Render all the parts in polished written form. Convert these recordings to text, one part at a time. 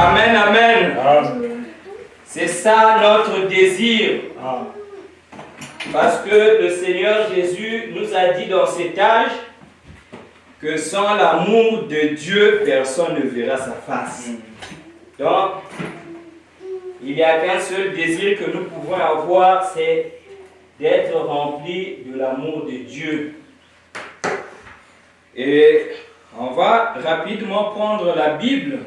Amen, amen. C'est ça notre désir. Parce que le Seigneur Jésus nous a dit dans cet âge que sans l'amour de Dieu, personne ne verra sa face. Donc, il n'y a qu'un seul désir que nous pouvons avoir, c'est d'être remplis de l'amour de Dieu. Et on va rapidement prendre la Bible.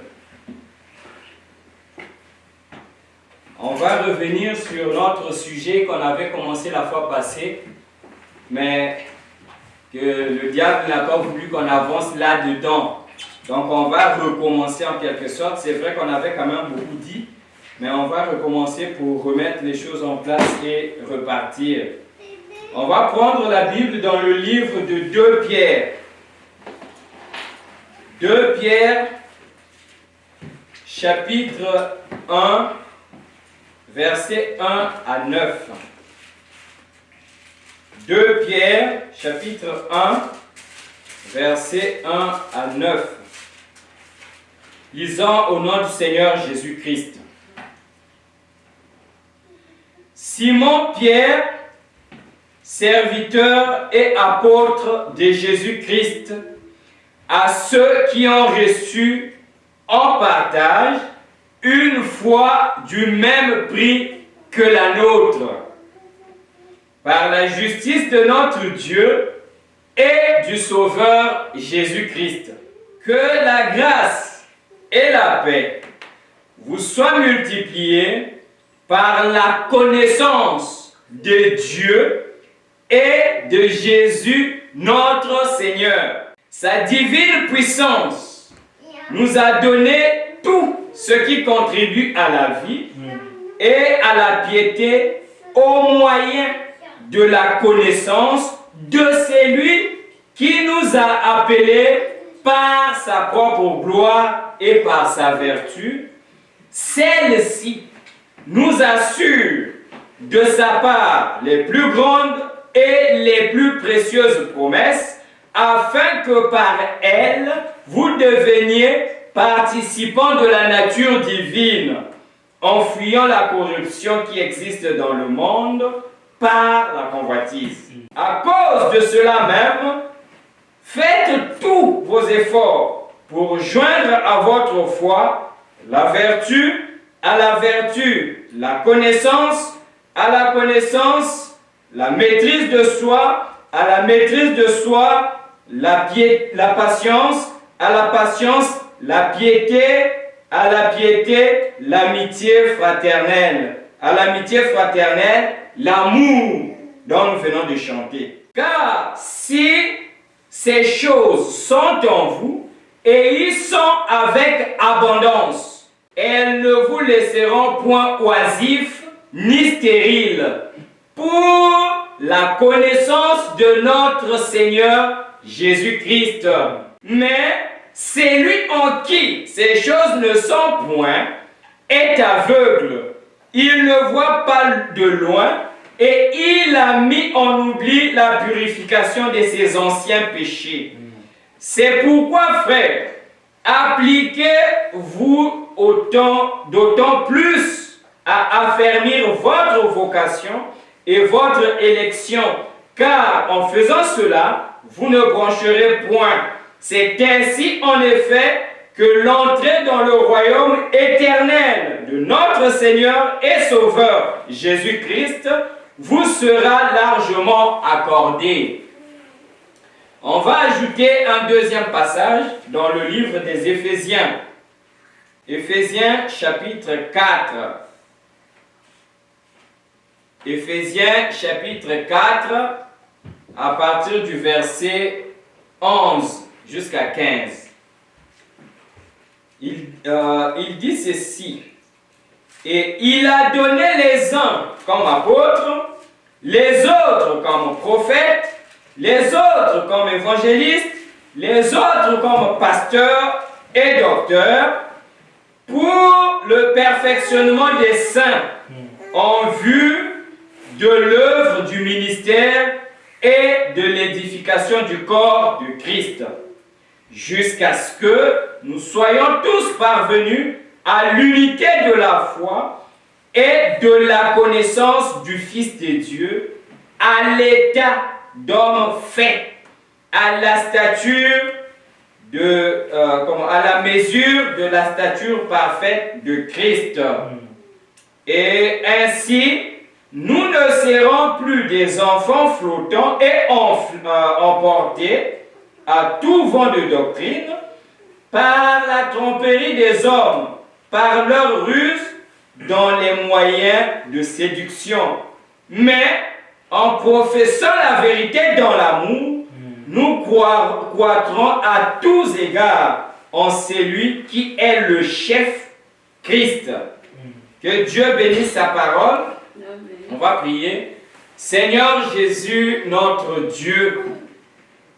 On va revenir sur notre sujet qu'on avait commencé la fois passée, mais que le diable n'a pas voulu qu'on avance là-dedans. Donc on va recommencer en quelque sorte. C'est vrai qu'on avait quand même beaucoup dit, mais on va recommencer pour remettre les choses en place et repartir. On va prendre la Bible dans le livre de 2 Pierre. 2 Pierre, chapitre 1, versets 1 à 9. 2 Pierre, chapitre 1, versets 1 à 9. Lisons au nom du Seigneur Jésus-Christ. Simon Pierre, serviteur et apôtre de Jésus-Christ, à ceux qui ont reçu en partage une foi du même prix que la nôtre, par la justice de notre Dieu et du Sauveur Jésus-Christ. Que la grâce et la paix vous soient multipliées par la connaissance de Dieu et de Jésus notre Seigneur. Sa divine puissance nous a donné tout ce qui contribue à la vie et à la piété au moyen de la connaissance de celui qui nous a appelés par sa propre gloire et par sa vertu. Celle-ci nous assure de sa part les plus grandes et les plus précieuses promesses, afin que par elle, vous deveniez participants de la nature divine, en fuyant la corruption qui existe dans le monde par la convoitise. À cause de cela même, faites tous vos efforts pour joindre à votre foi la vertu, à la vertu, la connaissance, à la connaissance, la maîtrise de soi, à la maîtrise de soi, la patience, à la patience, la piété, à la piété, l'amitié fraternelle, à l'amitié fraternelle, l'amour dont nous venons de chanter. Car si ces choses sont en vous et y sont avec abondance, elles ne vous laisseront point oisifs ni stériles pour la connaissance de notre Seigneur Jésus-Christ. Mais celui en qui ces choses ne sont point est aveugle. Il ne voit pas de loin et il a mis en oubli la purification de ses anciens péchés. C'est pourquoi, frères, appliquez-vous d'autant plus à affermir votre vocation et votre élection, car en faisant cela, vous ne broncherez point. C'est ainsi en effet que l'entrée dans le royaume éternel de notre Seigneur et Sauveur Jésus-Christ vous sera largement accordée. On va ajouter un deuxième passage dans le livre des Éphésiens. Éphésiens chapitre 4. Éphésiens chapitre 4, à partir du verset 11 jusqu'à 15. Il dit ceci. Et il a donné les uns comme apôtres, les autres comme prophètes, les autres comme évangélistes, les autres comme pasteurs et docteurs, pour le perfectionnement des saints, en vue de l'œuvre du ministère et de l'édification du corps de Christ, jusqu'à ce que nous soyons tous parvenus à l'unité de la foi et de la connaissance du Fils de Dieu, à l'état d'homme fait, à la stature à la mesure de la stature parfaite de Christ. Et ainsi, nous ne serons plus des enfants flottants et emportés à tout vent de doctrine par la tromperie des hommes, par leur ruse dans les moyens de séduction. Mais en professant la vérité dans l'amour, nous croîtrons à tous égards en celui qui est le chef, Christ. Que Dieu bénisse sa parole. On va prier. Seigneur Jésus, notre Dieu,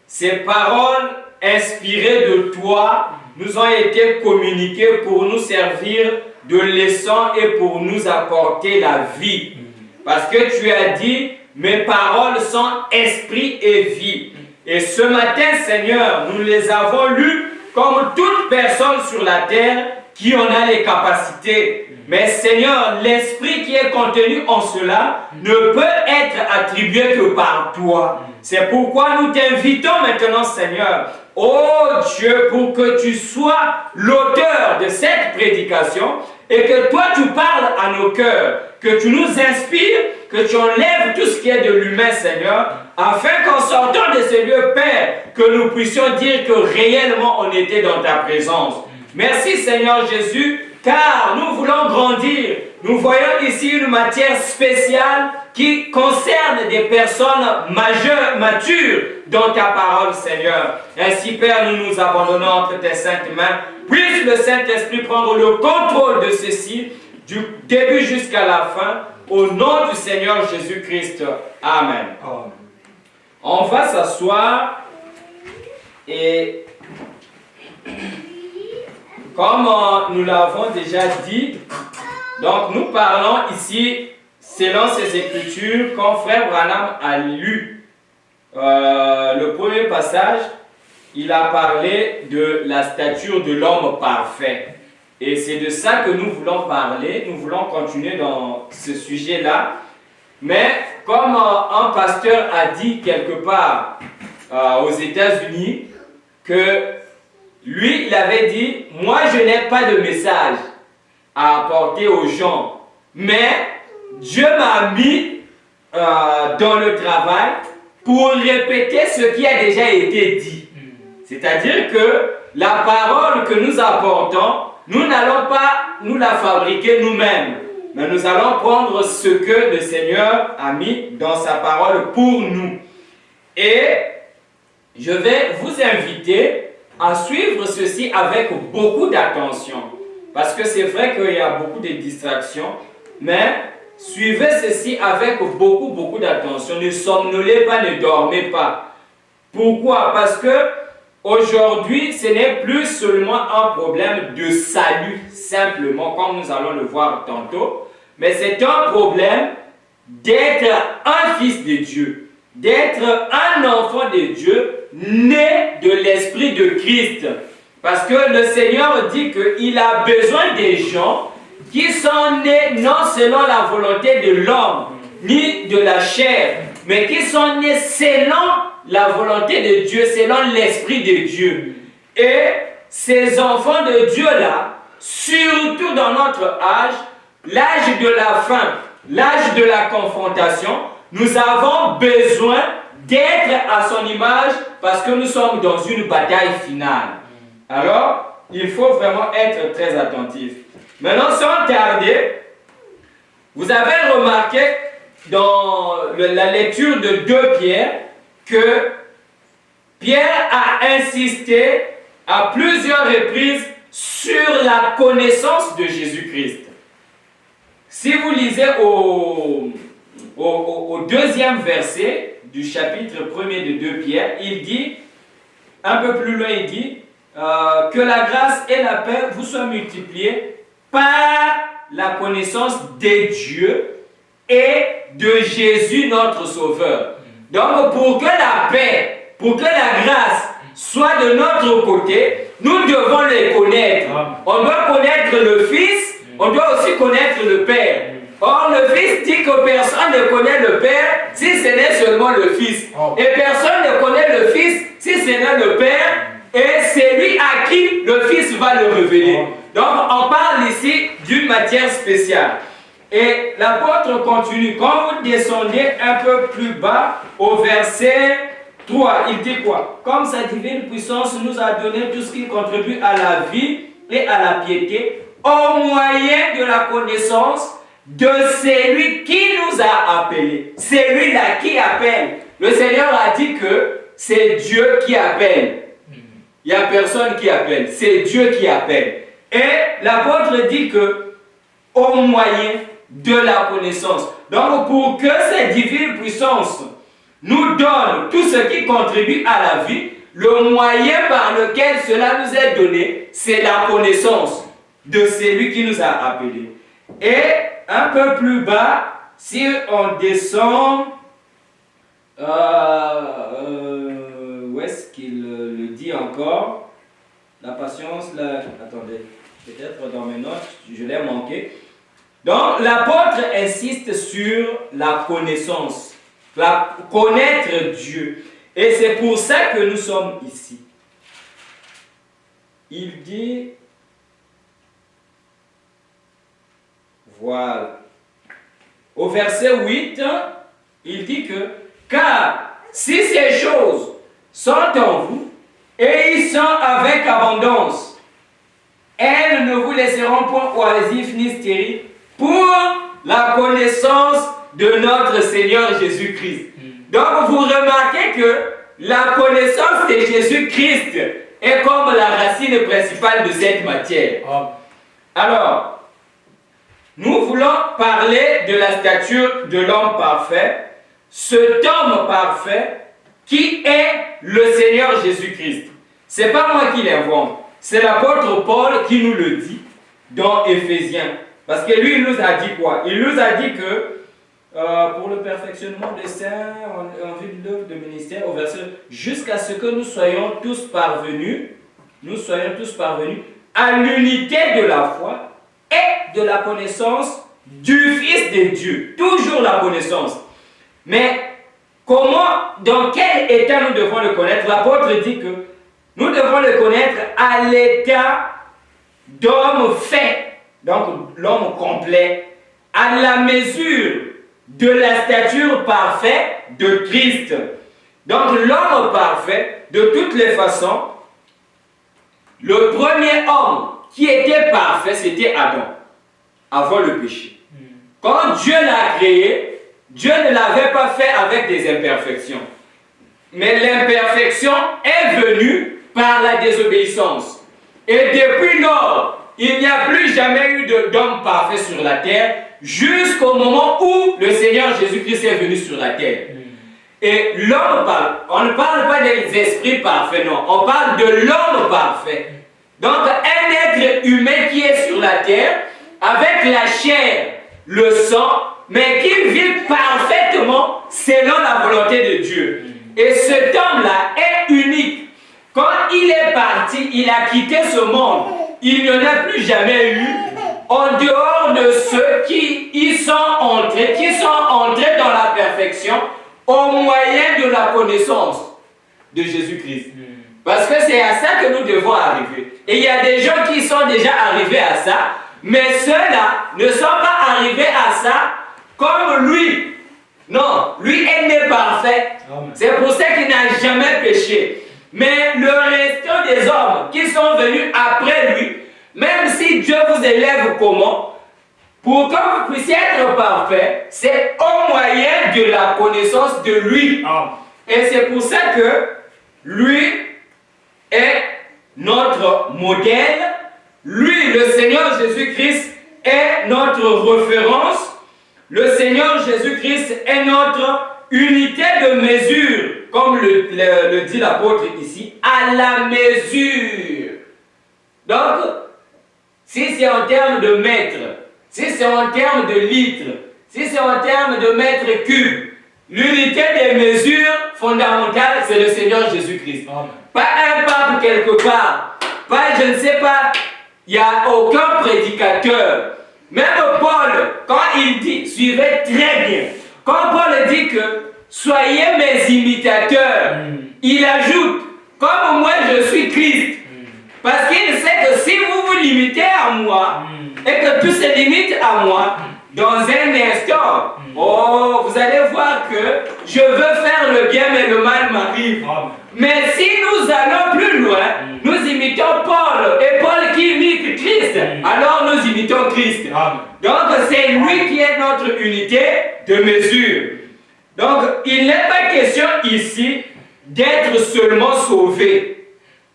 ces paroles inspirées de toi nous ont été communiquées pour nous servir de leçon et pour nous apporter la vie. Parce que tu as dit, mes paroles sont esprit et vie. Et ce matin, Seigneur, nous les avons lues comme toute personne sur la terre qui en a les capacités. Mais Seigneur, l'esprit qui est contenu en cela ne peut être attribué que par toi. C'est pourquoi nous t'invitons maintenant, Seigneur, oh Dieu, pour que tu sois l'auteur de cette prédication et que toi tu parles à nos cœurs, que tu nous inspires, que tu enlèves tout ce qui est de l'humain, Seigneur, afin qu'en sortant de ce lieu, Père, que nous puissions dire que réellement on était dans ta présence. Merci Seigneur Jésus, car nous voulons grandir. Nous voyons ici une matière spéciale qui concerne des personnes majeures, matures dans ta parole, Seigneur. Ainsi, Père, nous nous abandonnons entre tes saintes mains. Puisse le Saint-Esprit prendre le contrôle de ceci, du début jusqu'à la fin, au nom du Seigneur Jésus-Christ. Amen. Amen. On va s'asseoir et comme nous l'avons déjà dit, donc nous parlons ici selon ces écritures quand Frère Branham a lu le premier passage, il a parlé de la stature de l'homme parfait. Et c'est de ça que nous voulons parler, nous voulons continuer dans ce sujet-là. Mais comme un pasteur a dit quelque part aux États-Unis que lui, il avait dit, moi je n'ai pas de message à apporter aux gens, mais Dieu m'a mis dans le travail pour répéter ce qui a déjà été dit. C'est-à-dire que la parole que nous apportons, nous n'allons pas nous la fabriquer nous-mêmes, mais nous allons prendre ce que le Seigneur a mis dans sa parole pour nous. Et je vais vous inviter à suivre ceci avec beaucoup d'attention. Parce que c'est vrai qu'il y a beaucoup de distractions, mais suivez ceci avec beaucoup d'attention. Ne somnolez pas, ne dormez pas. Pourquoi? Parce que aujourd'hui, ce n'est plus seulement un problème de salut, simplement, comme nous allons le voir tantôt, mais c'est un problème d'être un fils de Dieu, d'être un enfant de Dieu, né de l'Esprit de Christ. Parce que le Seigneur dit qu'il a besoin des gens qui sont nés non selon la volonté de l'homme, ni de la chair, mais qui sont nés selon la volonté de Dieu, selon l'Esprit de Dieu. Et ces enfants de Dieu-là, surtout dans notre âge, l'âge de la faim, l'âge de la confrontation, nous avons besoin d'être à son image parce que nous sommes dans une bataille finale. Alors, il faut vraiment être très attentif. Maintenant, sans tarder, vous avez remarqué dans la lecture de 2 Pierre que Pierre a insisté à plusieurs reprises sur la connaissance de Jésus-Christ. Si vous lisez au 2e verset du chapitre 1er de 2 Pierre, il dit, un peu plus loin, il dit que la grâce et la paix vous soient multipliées par la connaissance de Dieu et de Jésus notre Sauveur. Donc pour que la paix, pour que la grâce soit de notre côté, nous devons les connaître. On doit connaître le Fils, on doit aussi connaître le Père. Or, le Fils dit que personne ne connaît le Père si ce n'est seulement le Fils. Et personne ne connaît le Fils si ce n'est le Père. Et c'est lui à qui le Fils va le révéler. Donc, on parle ici d'une matière spéciale. Et l'apôtre continue. Quand vous descendez un peu plus bas, au verset 3, il dit quoi? Comme sa divine puissance nous a donné tout ce qui contribue à la vie et à la piété, au moyen de la connaissance de celui qui nous a appelés. C'est lui-là qui appelle. Le Seigneur a dit que c'est Dieu qui appelle. Il n'y a personne qui appelle. C'est Dieu qui appelle. Et l'apôtre dit que au moyen de la connaissance. Donc pour que cette divine puissance nous donne tout ce qui contribue à la vie, le moyen par lequel cela nous est donné, c'est la connaissance de celui qui nous a appelés. Et un peu plus bas, si on descend, où est-ce qu'il le dit encore? La patience, attendez, peut-être dans mes notes, je l'ai manqué. Donc l'apôtre insiste sur la connaissance, connaître Dieu. Et c'est pour ça que nous sommes ici. Il dit, voilà. Au verset 8, il dit que, car si ces choses sont en vous, et ils sont avec abondance, elles ne vous laisseront point oisifs ni stériles pour la connaissance de notre Seigneur Jésus-Christ. Donc vous remarquez que la connaissance de Jésus-Christ est comme la racine principale de cette matière. Alors, nous voulons parler de la stature de l'homme parfait, cet homme parfait qui est le Seigneur Jésus-Christ. Ce n'est pas moi qui l'invente, c'est l'apôtre Paul qui nous le dit dans Éphésiens. Parce que lui, il nous a dit quoi? Il nous a dit que pour le perfectionnement des saints en vue de l'œuvre de ministère, au verset, jusqu'à ce que nous soyons tous parvenus à l'unité de la foi et de la connaissance du Fils de Dieu. Toujours la connaissance. Mais comment, dans quel état nous devons le connaître? L'apôtre dit que nous devons le connaître à l'état d'homme fait, donc l'homme complet, à la mesure de la stature parfaite de Christ. Donc l'homme parfait, de toutes les façons, le premier homme qui était parfait, c'était Adam, avant le péché. Quand Dieu l'a créé, Dieu ne l'avait pas fait avec des imperfections. Mais l'imperfection est venue par la désobéissance. Et depuis lors, il n'y a plus jamais eu d'homme parfait sur la terre, jusqu'au moment où le Seigneur Jésus-Christ est venu sur la terre. Et l'homme parle, on ne parle pas des esprits parfaits, non, on parle de l'homme parfait. Donc un être humain qui est sur la terre, avec la chair, le sang, mais qui vit parfaitement selon la volonté de Dieu. Et cet homme-là est unique. Quand il est parti, il a quitté ce monde. Il n'y en a plus jamais eu en dehors de ceux qui y sont entrés, dans la perfection au moyen de la connaissance de Jésus-Christ. Parce que c'est à ça que nous devons arriver. Et il y a des gens qui sont déjà arrivés à ça, mais ceux-là ne sont pas arrivés à ça comme lui. Non, lui est né parfait. C'est pour ça qu'il n'a jamais péché. Mais le restant des hommes qui sont venus après lui, même si Dieu vous élève comment, pour que vous puissiez être parfait, c'est au moyen de la connaissance de lui. Et c'est pour ça que lui est notre modèle. Lui, le Seigneur Jésus-Christ, est notre référence. Le Seigneur Jésus-Christ est notre unité de mesure, comme le dit l'apôtre ici, à la mesure. Donc, si c'est en termes de mètres, si c'est en termes de litres, si c'est en termes de mètres cubes, l'unité des mesures fondamentales, c'est le Seigneur Jésus-Christ. Pas un pape quelque part pas, je ne sais pas, il n'y a aucun prédicateur. Même Paul, quand il dit, suivez très bien, quand Paul dit que soyez mes imitateurs, il ajoute, comme moi je suis Christ. Parce qu'il sait que si vous vous limitez à moi, et que tout se limite à moi, dans un instant, oh, vous allez voir que je veux faire le bien, mais le mal m'arrive. Mais si nous allons plus loin, nous imitons Paul, et Paul qui imite Christ, alors nous imitons Christ. Donc c'est lui qui est notre unité de mesure. Donc il n'est pas question ici d'être seulement sauvé.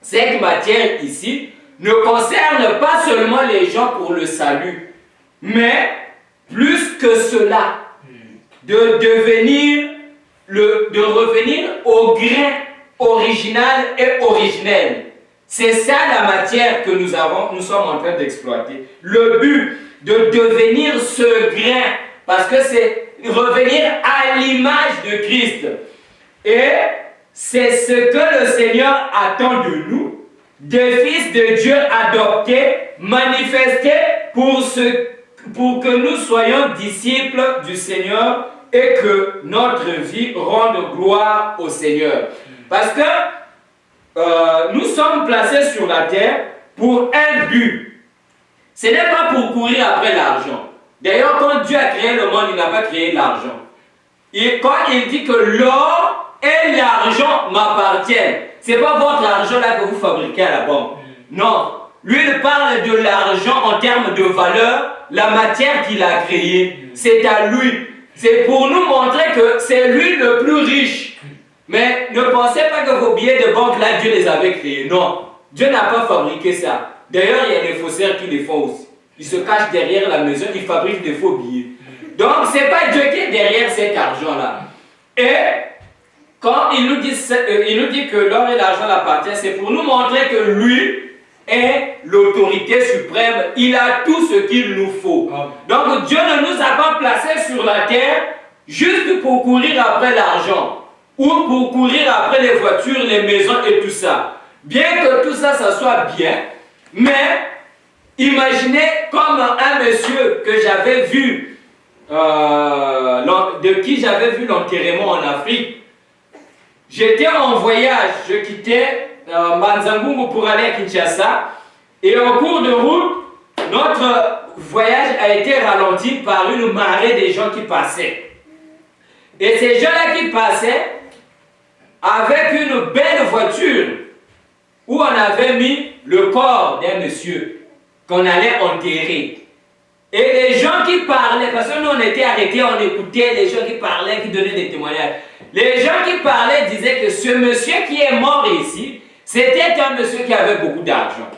Cette matière ici ne concerne pas seulement les gens pour le salut, mais plus que cela, de revenir au grain original et originel. C'est ça la matière que nous sommes en train d'exploiter. Le but de devenir ce grain, parce que c'est revenir à l'image de Christ. Et c'est ce que le Seigneur attend de nous, des fils de Dieu adoptés, manifestés pour que nous soyons disciples du Seigneur et que notre vie rende gloire au Seigneur. Parce que nous sommes placés sur la terre pour un but. Ce n'est pas pour courir après l'argent. D'ailleurs, quand Dieu a créé le monde, il n'a pas créé l'argent. Et quand il dit que l'or et l'argent m'appartiennent, ce n'est pas votre argent là que vous fabriquez à la banque. Non. Lui, il parle de l'argent en termes de valeur, la matière qu'il a créée. C'est à lui. C'est pour nous montrer que c'est lui le plus riche. Mais ne pensez pas que vos billets de banque là, Dieu les avait créés. Non. Dieu n'a pas fabriqué ça. D'ailleurs, il y a des faussaires qui les font aussi. Ils se cachent derrière la maison, ils fabriquent des faux billets. Donc, ce n'est pas Dieu qui est derrière cet argent-là. Et quand il nous dit que l'or et l'argent l'appartiennent, c'est pour nous montrer que lui est l'autorité suprême. Il a tout ce qu'il nous faut. Donc, Dieu ne nous a pas placés sur la terre juste pour courir après l'argent ou pour courir après les voitures, les maisons et tout ça. Bien que tout ça, ça soit bien, mais imaginez comme un monsieur que j'avais vu, de qui j'avais vu l'enterrement en Afrique. J'étais en voyage, je quittais Manzangungu pour aller à Kinshasa, et en cours de route, notre voyage a été ralenti par une marée de gens qui passaient. Et ces gens-là qui passaient avec une belle voiture où on avait mis le corps d'un monsieur qu'on allait enterrer. Et les gens qui parlaient, parce que nous on était arrêtés, on écoutait les gens qui parlaient, qui donnaient des témoignages. Les gens qui parlaient disaient que ce monsieur qui est mort ici, c'était un monsieur qui avait beaucoup d'argent.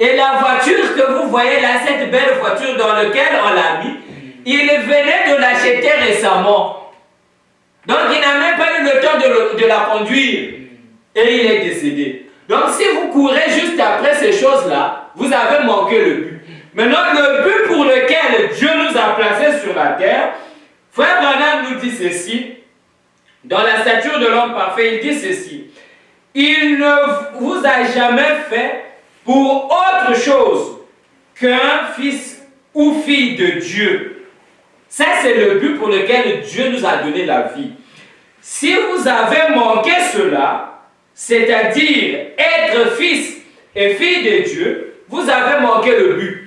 Et la voiture que vous voyez là, cette belle voiture dans laquelle on l'a mis, il venait de l'acheter récemment. Donc il n'a même pas eu le temps de la conduire. Et il est décédé. Donc si vous courez juste après ces choses-là, vous avez manqué le but. Maintenant, le but pour lequel Dieu nous a placés sur la terre, Frère Branham nous dit ceci, dans la stature de l'homme parfait, il dit ceci: il ne vous a jamais fait pour autre chose qu'un fils ou fille de Dieu. Ça, c'est le but pour lequel Dieu nous a donné la vie. Si vous avez manqué cela, c'est-à-dire être fils et fille de Dieu, vous avez manqué le but.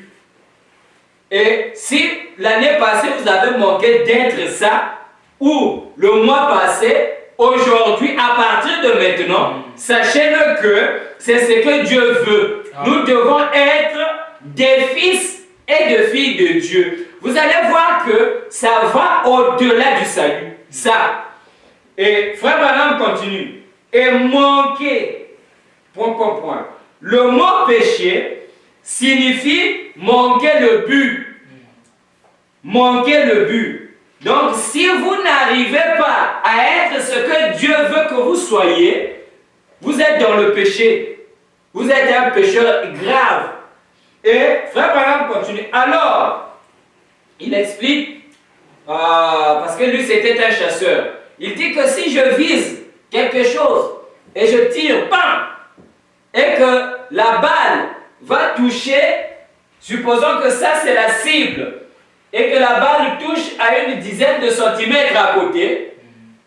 Et si l'année passée, vous avez manqué d'être ça, ou le mois passé, aujourd'hui, à partir de maintenant, sachez-le que c'est ce que Dieu veut. Nous devons être des fils et de filles de Dieu. Vous allez voir que ça va au-delà du salut. Ça. Et Frère Branham continue. Et manquer, point. Le mot péché signifie manquer le but. Manquer le but. Donc, si vous n'arrivez pas à être ce que Dieu veut que vous soyez, vous êtes dans le péché. Vous êtes un pécheur grave. Et Frère Branham continue. Alors, il explique, parce que lui c'était un chasseur, il dit que si je vise quelque chose et je tire, bam, et que la balle va toucher, supposons que ça c'est la cible, et que la balle touche à une dizaine de centimètres à côté,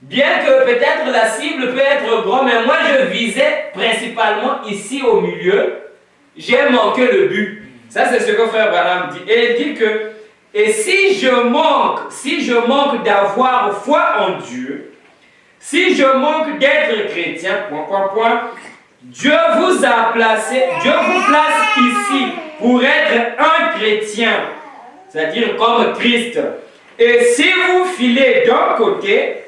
bien que peut-être la cible peut être grande, mais moi je visais principalement ici au milieu, j'ai manqué le but. Ça c'est ce que Frère Branham dit. Et il dit que, et si je manque d'avoir foi en Dieu, si je manque d'être chrétien, Dieu vous place ici pour être un chrétien, c'est-à-dire comme Christ. Et si vous filez d'un côté,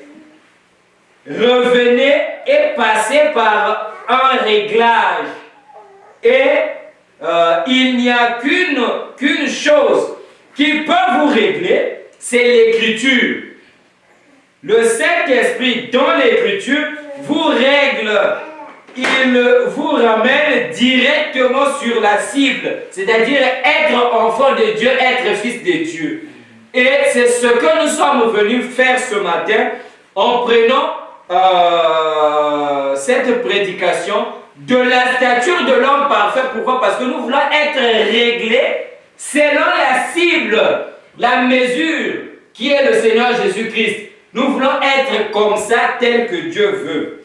revenez et passez par un réglage. Et il n'y a qu'une chose qui peut vous régler, c'est l'écriture. Le Saint-Esprit dans l'écriture vous règle. Il vous ramène directement sur la cible, c'est-à-dire être enfant de Dieu, être fils de Dieu. Et c'est ce que nous sommes venus faire ce matin en prenant cette prédication de la stature de l'homme parfait. Pourquoi? Parce que nous voulons être réglés selon la cible, la mesure qui est le Seigneur Jésus-Christ. Nous voulons être comme ça, tel que Dieu veut.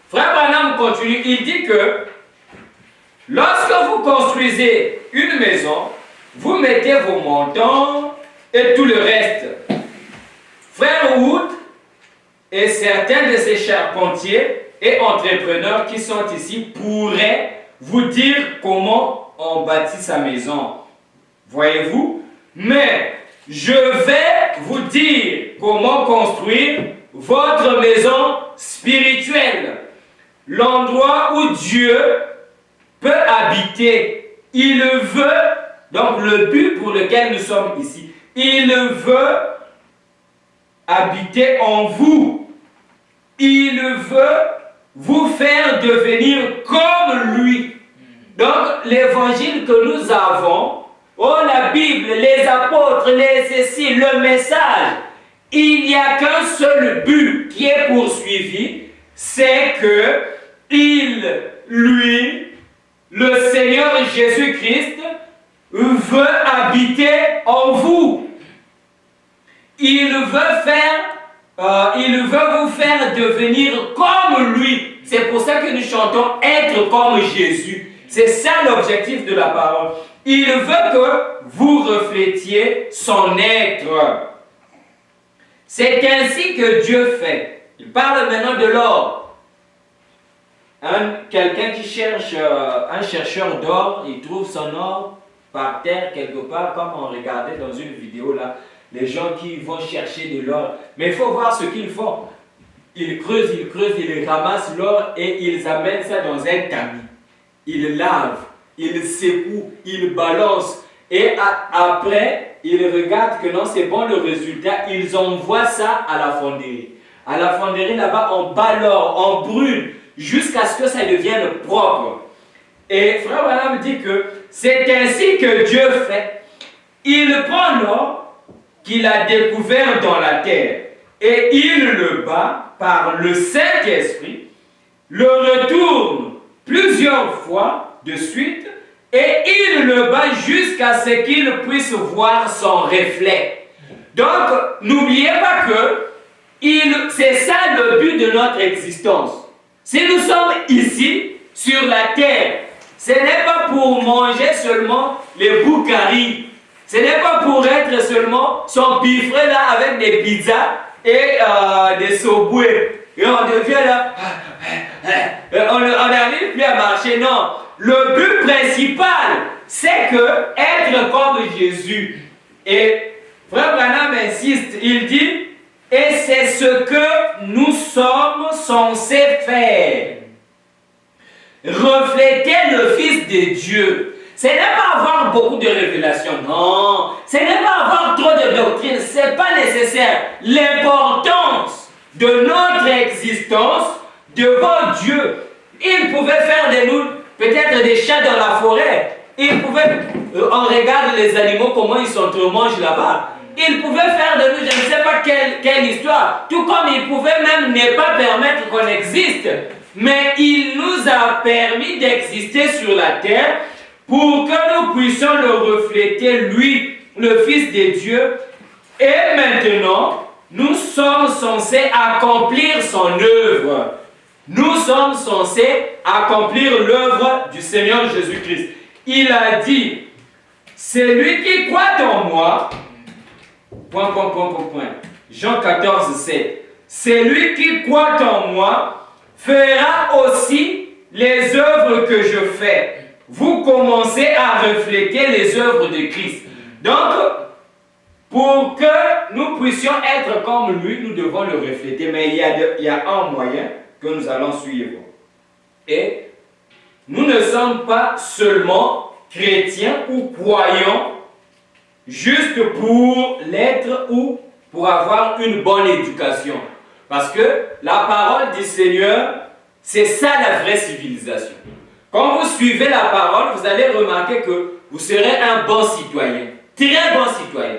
Frère Branham continue, il dit que lorsque vous construisez une maison, vous mettez vos montants et tout le reste. Frère Wood et certains de ces charpentiers et entrepreneurs qui sont ici pourraient vous dire comment on bâtit sa maison. Voyez-vous? Mais je vais vous dire comment construire votre maison spirituelle. L'endroit où Dieu peut habiter. Il veut, donc le but pour lequel nous sommes ici, il veut habiter en vous. Il veut vous faire devenir comme lui. Donc l'évangile que nous avons, la Bible, les apôtres, les ceci, le message, il n'y a qu'un seul but qui est poursuivi, c'est que le Seigneur Jésus-Christ veut habiter en vous. Il veut vous faire devenir comme lui. C'est pour ça que nous chantons être comme Jésus. C'est ça l'objectif de la parole. Il veut que vous reflétiez son être. C'est ainsi que Dieu fait. Il parle maintenant de l'or. Quelqu'un qui cherche, un chercheur d'or, il trouve son or par terre quelque part, comme on regardait dans une vidéo là, les gens qui vont chercher de l'or. Mais il faut voir ce qu'ils font. Ils creusent, ils ramassent l'or et ils amènent ça dans un tamis. Ils lavent, ils secouent, ils balancent. Et après, ils regardent que non, c'est bon le résultat. Ils envoient ça à la fonderie. À la fonderie, là-bas, on bat l'or, on brûle, jusqu'à ce que ça devienne propre. Et Frère Branham dit que c'est ainsi que Dieu fait. Il prend l'or qu'il a découvert dans la terre et il le bat par le Saint-Esprit, le retourne plusieurs fois de suite et il le bat jusqu'à ce qu'il puisse voir son reflet. Donc, n'oubliez pas que c'est ça le but de notre existence. Si nous sommes ici, sur la terre, ce n'est pas pour manger seulement les boucaris. Ce n'est pas pour être seulement s'empiffrer là avec des pizzas et des Subway. Et on devient là, on n'arrive plus à marcher. Non, le but principal, c'est que être comme Jésus. Et Frère Branham insiste, il dit, et c'est ce que nous sommes censés faire. Refléter le Fils de Dieu. Ce n'est pas avoir beaucoup de révélations, non. Ce n'est pas avoir trop de doctrine, ce n'est pas nécessaire. L'importance de notre existence devant Dieu. Il pouvait faire de nous peut-être des chats dans la forêt. Il pouvait, on regarde les animaux, comment ils s'entremangent là-bas. Il pouvait faire de nous, je ne sais pas quelle histoire. Tout comme il pouvait même ne pas permettre qu'on existe. Mais il nous a permis d'exister sur la terre pour que nous puissions le refléter, lui, le Fils de Dieu. Et maintenant, nous sommes censés accomplir son œuvre. Nous sommes censés accomplir l'œuvre du Seigneur Jésus-Christ. Il a dit, celui qui croit en moi, Jean 14, 7. Celui qui croit en moi fera aussi les œuvres que je fais. Vous commencez à refléter les œuvres de Christ. Donc, pour que nous puissions être comme lui, nous devons le refléter. Mais il y a un moyen que nous allons suivre. Et nous ne sommes pas seulement chrétiens ou croyants juste pour l'être ou pour avoir une bonne éducation. Parce que la parole du Seigneur, c'est ça la vraie civilisation. Quand vous suivez la parole, vous allez remarquer que vous serez un bon citoyen, très bon citoyen.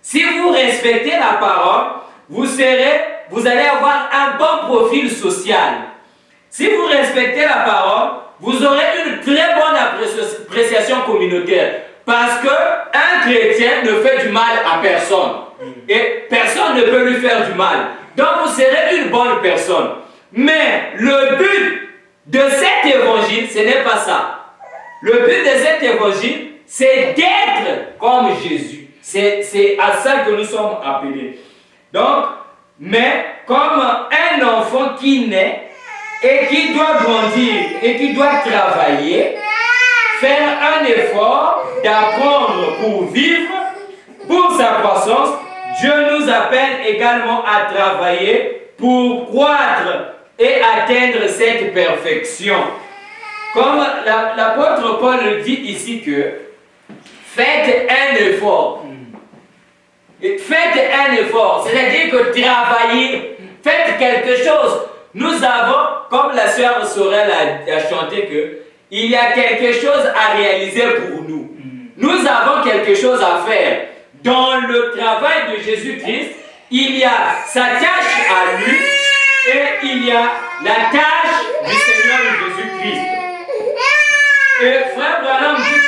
Si vous respectez la parole, vous allez avoir un bon profil social. Si vous respectez la parole, vous aurez une très bonne appréciation communautaire. Parce qu'un chrétien ne fait du mal à personne. Et personne ne peut lui faire du mal. Donc vous serez une bonne personne. Mais le but de cet évangile, ce n'est pas ça. Le but de cet évangile, c'est d'être comme Jésus. C'est à ça que nous sommes appelés. Donc, mais comme un enfant qui naît et qui doit grandir et qui doit travailler, faire un effort d'apprendre pour vivre, pour sa croissance, Dieu nous appelle également à travailler pour croître et atteindre cette perfection. Comme l'apôtre Paul dit ici que faites un effort. Faites un effort, c'est-à-dire que travaillez, faites quelque chose. Nous avons, comme la sœur Sorel a chanté, que il y a quelque chose à réaliser pour nous. Nous avons quelque chose à faire. Dans le travail de Jésus-Christ, il y a sa tâche à lui et il y a la tâche du Seigneur Jésus-Christ. Et frère Branham dit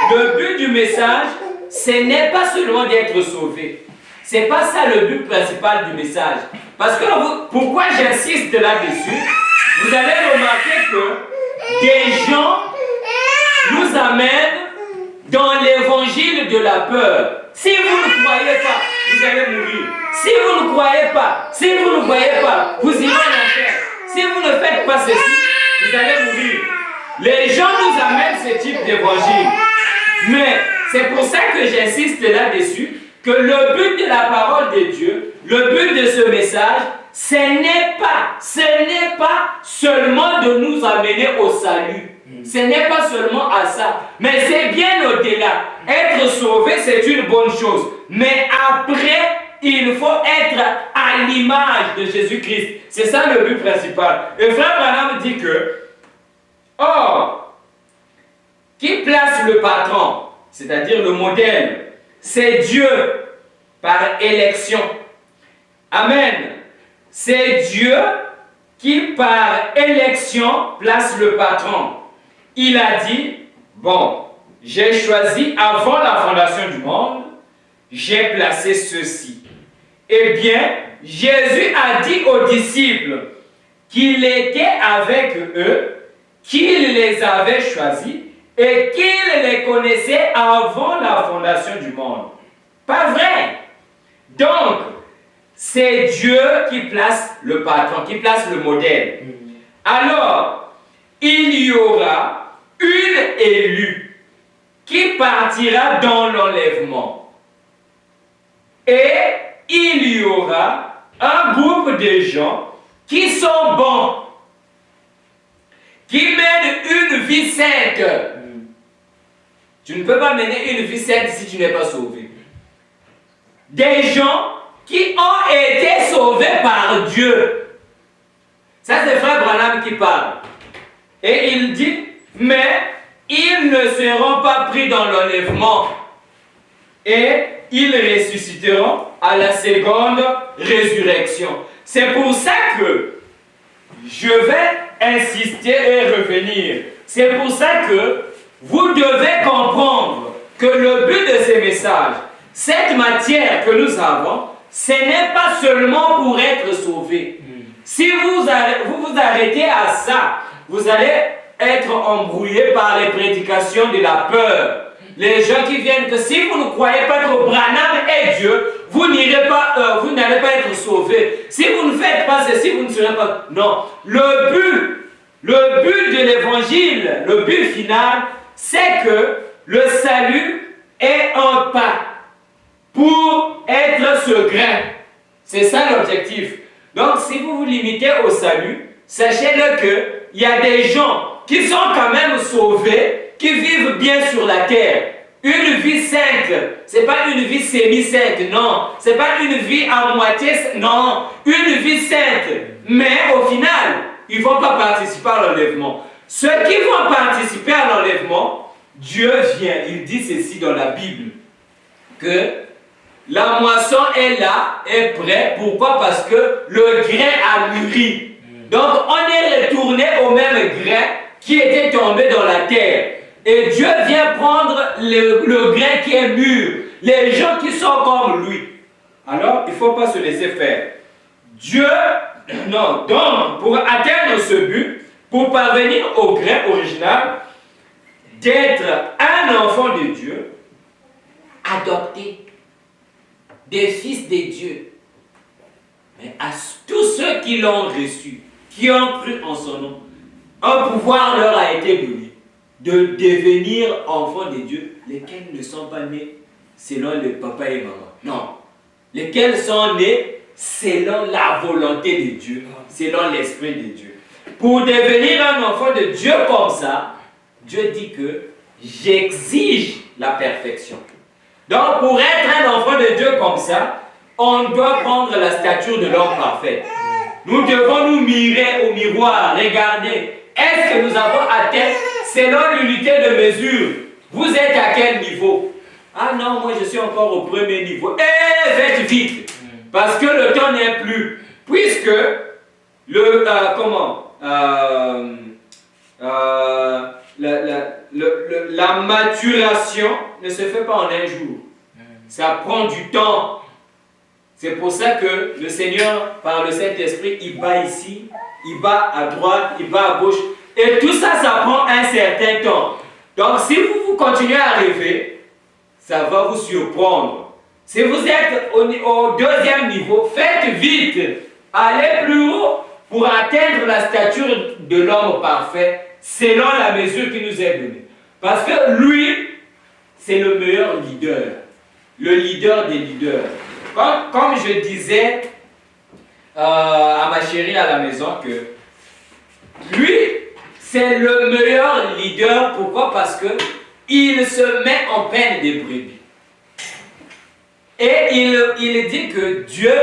que le but du message, ce n'est pas seulement d'être sauvé. Ce n'est pas ça le but principal du message. Parce que pourquoi j'insiste là-dessus, vous allez remarquer que des gens nous amènent dans l'évangile de la peur. Si vous ne croyez pas, vous allez mourir. Si vous ne croyez pas, si vous ne voyez pas, vous irez en enfer. Si vous ne faites pas ceci, vous allez mourir. Les gens nous amènent ce type d'évangile. Mais c'est pour ça que j'insiste là-dessus, que le but de la parole de Dieu, le but de ce message, ce n'est pas seulement de nous amener au salut. Ce n'est pas seulement à ça, mais c'est bien au-delà. Être sauvé, c'est une bonne chose. Mais après, il faut être à l'image de Jésus-Christ. C'est ça le but principal. Et frère Branham dit que, qui place le patron, c'est-à-dire le modèle, c'est Dieu par élection. Amen. C'est Dieu qui par élection place le patron. Il a dit, bon, j'ai choisi avant la fondation du monde, j'ai placé ceci. Eh bien, Jésus a dit aux disciples qu'il était avec eux, qu'il les avait choisis et qu'il les connaissait avant la fondation du monde. Pas vrai. Donc, c'est Dieu qui place le patron, qui place le modèle. Alors, il y aura une élue qui partira dans l'enlèvement. Et il y aura un groupe de gens qui sont bons, qui mènent une vie sainte. Tu ne peux pas mener une vie sainte si tu n'es pas sauvé. Des gens qui ont été sauvés par Dieu. Ça, c'est frère Branham qui parle. Et il dit, mais ils ne seront pas pris dans l'enlèvement. Et ils ressusciteront à la seconde résurrection. C'est pour ça que je vais insister et revenir C'est pour ça que vous devez comprendre que le but de ces messages, cette matière que nous avons, ce n'est pas seulement pour être sauvé. Si vous vous arrêtez à ça, vous allez être embrouillé par les prédications de la peur. Les gens qui viennent que si vous ne croyez pas que Branham est Dieu, vous n'allez pas être sauvé. Si vous ne faites pas ceci, vous ne serez pas... Non. Le but de l'évangile, le but final, c'est que le salut est un pas pour être ce grain. C'est ça l'objectif. Donc, si vous vous limitez au salut, sachez-le qu'il y a des gens qui sont quand même sauvés, qui vivent bien sur la terre. Une vie sainte, ce n'est pas une vie semi-sainte, non. Ce n'est pas une vie à moitié, non. Une vie sainte. Mais au final, ils ne vont pas participer à l'enlèvement. Ceux qui vont participer à l'enlèvement, Dieu vient, il dit ceci dans la Bible, que la moisson est là, est prête. Pourquoi? Parce que le grain a mûri. Donc on est retourné au même grain qui était tombé dans la terre. Et Dieu vient prendre le grain qui est mûr, les gens qui sont comme lui. Alors il ne faut pas se laisser faire. Donc pour atteindre ce but, pour parvenir au grain original, d'être un enfant de Dieu, adopté, des fils de Dieu, mais à tous ceux qui l'ont reçu, qui ont cru en son nom, un pouvoir leur a été donné de devenir enfants de Dieu, lesquels ne sont pas nés selon le papa et maman. Non, lesquels sont nés selon la volonté de Dieu, selon l'Esprit de Dieu. Pour devenir un enfant de Dieu comme ça, Dieu dit que j'exige la perfection. Donc, pour être un enfant de Dieu comme ça, on doit prendre la stature de l'homme parfait. Nous devons nous mirer au miroir, regarder. Est-ce que nous avons atteint, selon l'unité de mesure, vous êtes à quel niveau? Ah non, moi je suis encore au premier niveau. Faites vite, parce que le temps n'est plus. Puisque la maturation ne se fait pas en un jour. Ça prend du temps. C'est pour ça que le Seigneur, par le Saint-Esprit, il bat ici, il bat à droite, il bat à gauche. Et tout ça, ça prend un certain temps. Donc, si vous continuez à rêver, ça va vous surprendre. Si vous êtes au deuxième niveau, faites vite. Allez plus haut pour atteindre la stature de l'homme parfait selon la mesure qui nous est donnée. Parce que lui, c'est le meilleur leader. Le leader des leaders. Comme je disais à ma chérie à la maison que lui, c'est le meilleur leader. Pourquoi? Parce que il se met en peine des brebis. Et il dit que Dieu,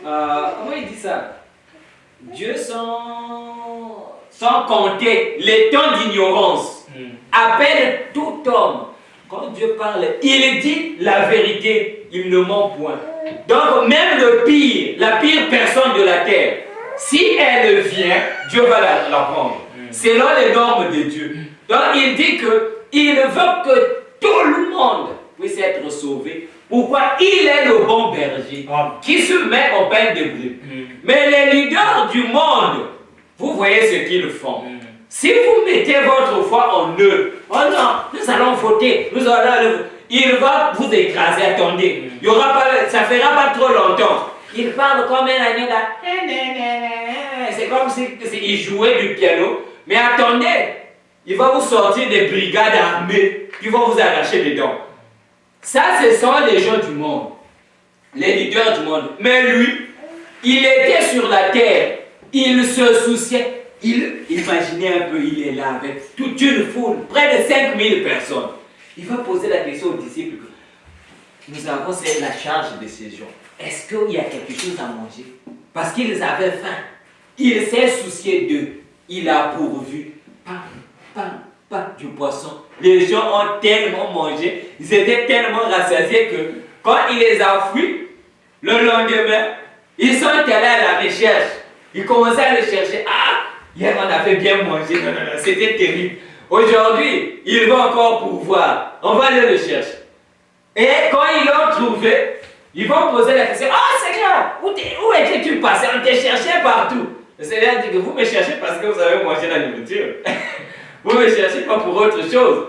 comment il dit ça? Dieu sans compter les temps d'ignorance, appelle tout homme. Quand Dieu parle, il dit la vérité, il ne ment point. Donc même la pire personne de la terre, si elle vient, Dieu va la prendre. Selon les normes de Dieu. Donc il dit qu'il veut que tout le monde puisse être sauvé. Pourquoi? Il est le bon berger qui se met en peine de brebis. Mais les leaders du monde, vous voyez ce qu'ils font. Si vous mettez votre foi en eux, oh non, nous allons voter, il va vous écraser, attendez. Il y aura pas, ça ne fera pas trop longtemps. Il parle comme un agneau là. C'est comme s'il jouait du piano. Mais attendez, il va vous sortir des brigades armées qui vont vous arracher les dents. Ça, ce sont les gens du monde, les leaders du monde. Mais lui, il était sur la terre, il se souciait. Imaginez un peu, il est là avec toute une foule, près de 5000 personnes. Il va poser la question aux disciples. Nous avons la charge de ces gens. Est-ce qu'il y a quelque chose à manger? Parce qu'ils avaient faim. Il s'est soucié d'eux. Il a pourvu. Du poisson. Les gens ont tellement mangé, ils étaient tellement rassasiés que quand il les a fuis, le lendemain, ils sont allés à la recherche. Ils commençaient à le chercher. Ah, Hier, on avait bien mangé. Non, non, non, c'était terrible. Aujourd'hui, il va encore pouvoir. On va aller le chercher. Et quand ils l'ont trouvé, ils vont poser la question, oh Seigneur, où étais-tu passé? On te cherchait partout. Le Seigneur dit que vous me cherchez parce que vous avez mangé la nourriture. Vous ne me cherchez pas pour autre chose.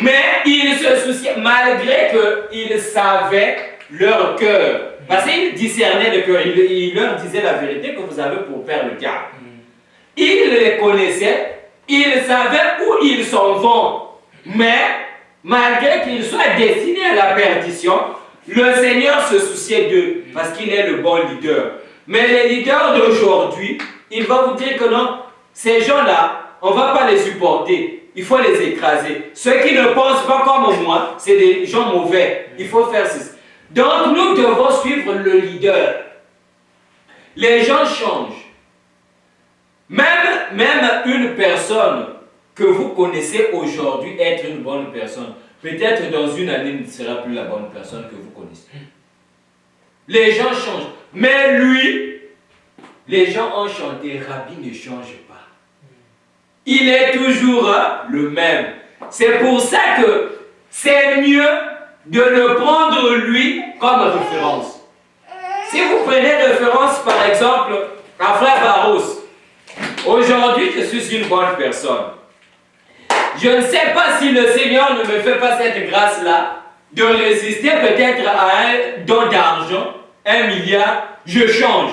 Mais il se souciait, malgré qu'il savait leur cœur. Parce qu'il discernait le cœur. Il leur disait la vérité que vous avez pour faire le diable. Il les connaissait, il savait où ils s'en vont. Mais, malgré qu'ils soient destinés à la perdition, le Seigneur se souciait d'eux parce qu'il est le bon leader. Mais les leaders d'aujourd'hui, il va vous dire que non, ces gens-là, on ne va pas les supporter. Il faut les écraser. Ceux qui ne pensent pas comme moi, c'est des gens mauvais. Il faut faire ceci. Donc nous devons suivre le leader. Les gens changent. Même une personne que vous connaissez aujourd'hui être une bonne personne, peut-être dans une année ne sera plus la bonne personne que vous connaissez. Les gens changent. Mais lui, les gens ont chanté, Rabbi ne change pas. Il est toujours le même. C'est pour ça que c'est mieux de le prendre lui comme référence. Si vous prenez référence par exemple à Frère Barros, aujourd'hui je suis une bonne personne. Je ne sais pas si le Seigneur ne me fait pas cette grâce-là de résister peut-être à un don d'argent, 1 milliard, je change.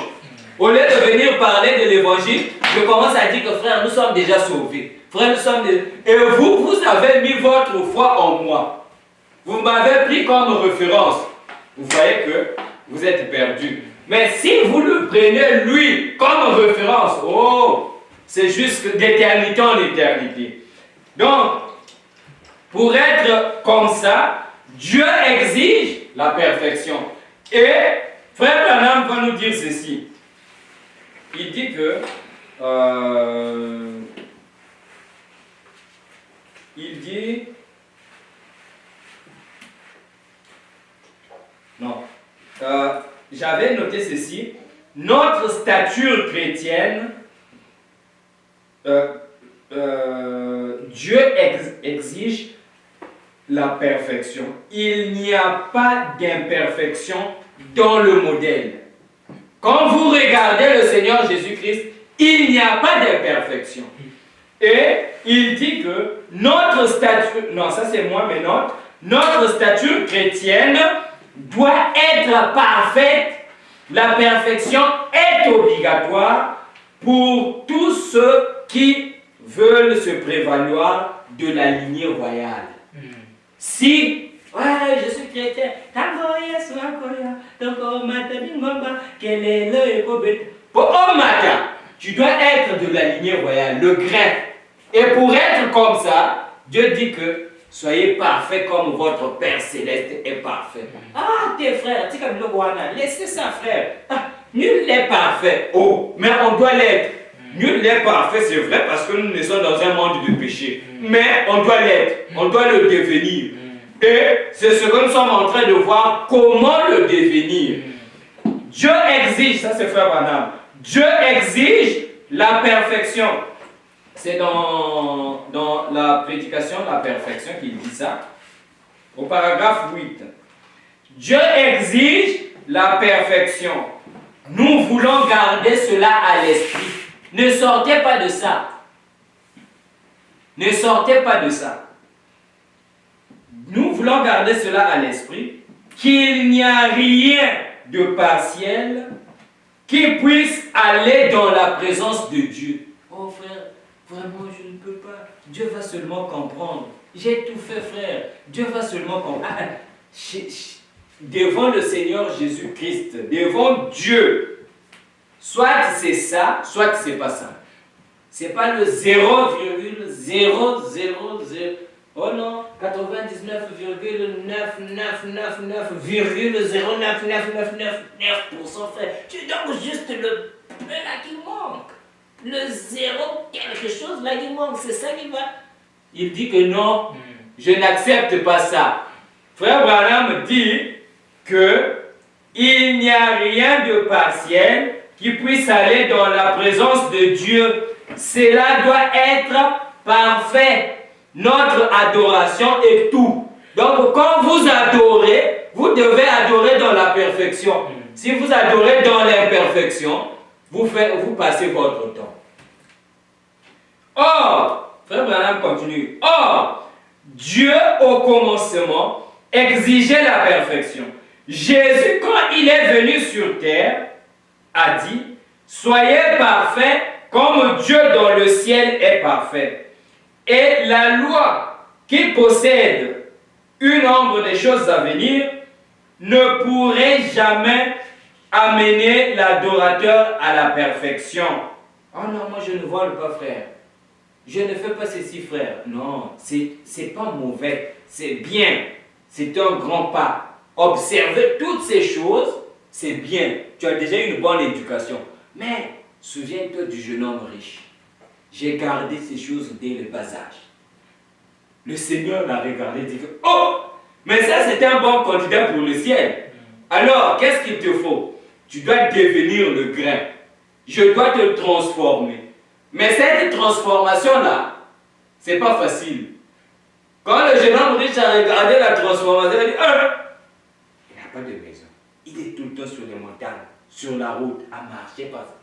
Au lieu de venir parler de l'évangile, je commence à dire que frère, nous sommes déjà sauvés. Frère, nous sommes déjà... Et vous avez mis votre foi en moi. Vous m'avez pris comme référence. Vous voyez que vous êtes perdu. Mais si vous le prenez lui comme référence, oh, c'est juste d'éternité en éternité. Donc, pour être comme ça, Dieu exige la perfection. Et Frère Branham va nous dire ceci. Il dit que il dit non. J'avais noté ceci. Notre stature chrétienne, Dieu exige la perfection. Il n'y a pas d'imperfection dans le modèle. Quand vous regardez le Seigneur Jésus-Christ, il n'y a pas d'imperfection. Et il dit que notre stature, non ça c'est moi mais notre stature chrétienne doit être parfaite. La perfection est obligatoire pour tous ceux qui veulent se prévaloir de la lignée royale. Si, ouais, je suis chrétien, tu dois être de la lignée royale, le grain. Et pour être comme ça, Dieu dit que soyez parfaits comme votre Père Céleste est parfait. Ah, tes frères, laissez ça, frère. Ah, nul n'est parfait. Oh, mais on doit l'être. Nul n'est parfait, c'est vrai, parce que nous sommes dans un monde de péché. Mais on doit l'être, on doit le devenir. Et c'est ce que nous sommes en train de voir, comment le devenir. Dieu exige, ça c'est Frère Branham, Dieu exige la perfection. C'est dans la prédication de la perfection qu'il dit ça, au paragraphe 8. Dieu exige la perfection. Nous voulons garder cela à l'esprit. Ne sortez pas de ça. Ne sortez pas de ça. Nous voulons garder cela à l'esprit, qu'il n'y a rien de partiel qui puisse aller dans la présence de Dieu. Oh frère, vraiment je ne peux pas. Dieu va seulement comprendre. J'ai tout fait frère. Dieu va seulement comprendre. Devant le Seigneur Jésus-Christ, devant Dieu, soit c'est ça, soit c'est pas ça. C'est pas le 0,0000. Oh non, 99,99999,09999% frère. Tu donnes juste le peu là qui manque. Le 0 quelque chose là qui manque, c'est ça qui va. Il dit que non, je n'accepte pas ça. Frère Branham dit que il n'y a rien de partiel qui puisse aller dans la présence de Dieu. cela doit être parfait. Notre adoration est tout. Donc, quand vous adorez, vous devez adorer dans la perfection. Si vous adorez dans l'imperfection, vous passez votre temps. Or, Frère Branham continue. Or, Dieu au commencement exigeait la perfection. Jésus, quand il est venu sur terre, a dit, soyez parfaits comme Dieu dans le ciel est parfait. Et la loi qui possède une ombre des choses à venir ne pourrait jamais amener l'adorateur à la perfection. Oh non, moi je ne vole pas, frère. Je ne fais pas ceci, frère. Non, c'est pas mauvais, c'est bien. C'est un grand pas. Observer toutes ces choses, c'est bien. Tu as déjà une bonne éducation. Mais souviens-toi du jeune homme riche. J'ai gardé ces choses dès le bas âge. Le Seigneur l'a regardé et dit que, oh, mais ça c'est un bon candidat pour le ciel. Alors, qu'est-ce qu'il te faut? Tu dois devenir le grain. Je dois te transformer. Mais cette transformation-là, c'est pas facile. Quand le jeune homme riche a regardé la transformation, il a dit, il n'a pas de maison. Il est tout le temps sur les montagnes, sur la route, à marcher par ça.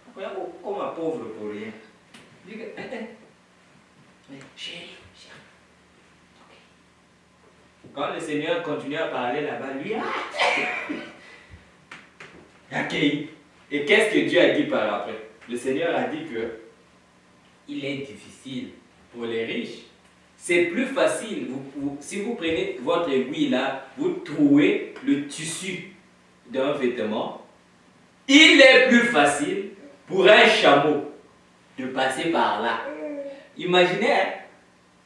Comme un pauvre pour rien. Il dit, chérie. Quand le Seigneur continue à parler là-bas, lui, ok. Et qu'est-ce que Dieu a dit par après? Le Seigneur a dit que il est difficile pour les riches. C'est plus facile. Si vous prenez votre aiguille là, vous trouez le tissu d'un vêtement. Il est plus facile pour un chameau de passer par là. Imaginez, hein?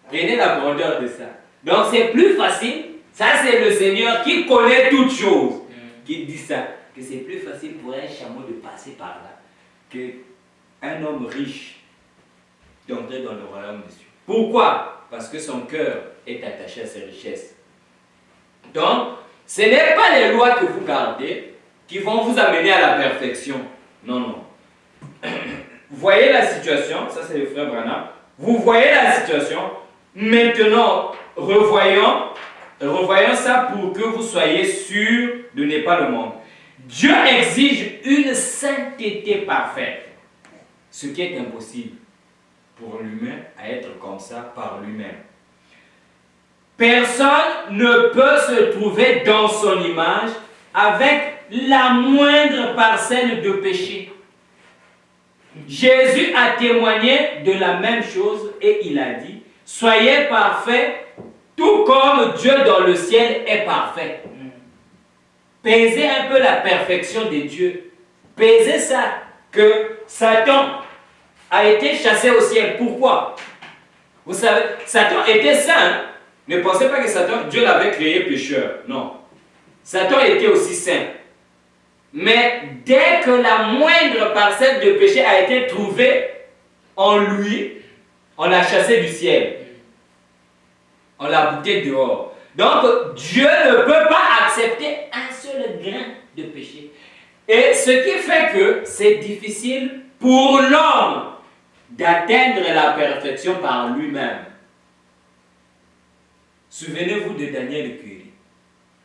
Prenez la grandeur de ça. Donc c'est plus facile. Ça c'est le Seigneur qui connaît toutes choses qui dit ça. Que c'est plus facile pour un chameau de passer par là qu'un homme riche d'entrer dans le royaume des cieux. Pourquoi? Parce que son cœur est attaché à ses richesses. Donc, ce n'est pas les lois que vous gardez qui vont vous amener à la perfection. Non, non. Vous voyez la situation, ça c'est le frère Branham. Vous voyez la situation. Maintenant, revoyons ça pour que vous soyez sûr de ne pas le monde. Dieu exige une sainteté parfaite, ce qui est impossible pour l'humain à être comme ça par lui-même. Personne ne peut se trouver dans son image avec la moindre parcelle de péché. Jésus a témoigné de la même chose et il a dit, soyez parfaits tout comme Dieu dans le ciel est parfait. Pesez un peu la perfection de Dieu. Pesez ça, que Satan a été chassé au ciel. Pourquoi? Vous savez, Satan était saint. Ne pensez pas que Satan, Dieu l'avait créé pécheur. Non. Satan était aussi saint. Mais dès que la moindre parcelle de péché a été trouvée en lui, on l'a chassé du ciel. On l'a bouté dehors. Donc, Dieu ne peut pas accepter un seul grain de péché. Et ce qui fait que c'est difficile pour l'homme d'atteindre la perfection par lui-même. Souvenez-vous de Daniel Curie,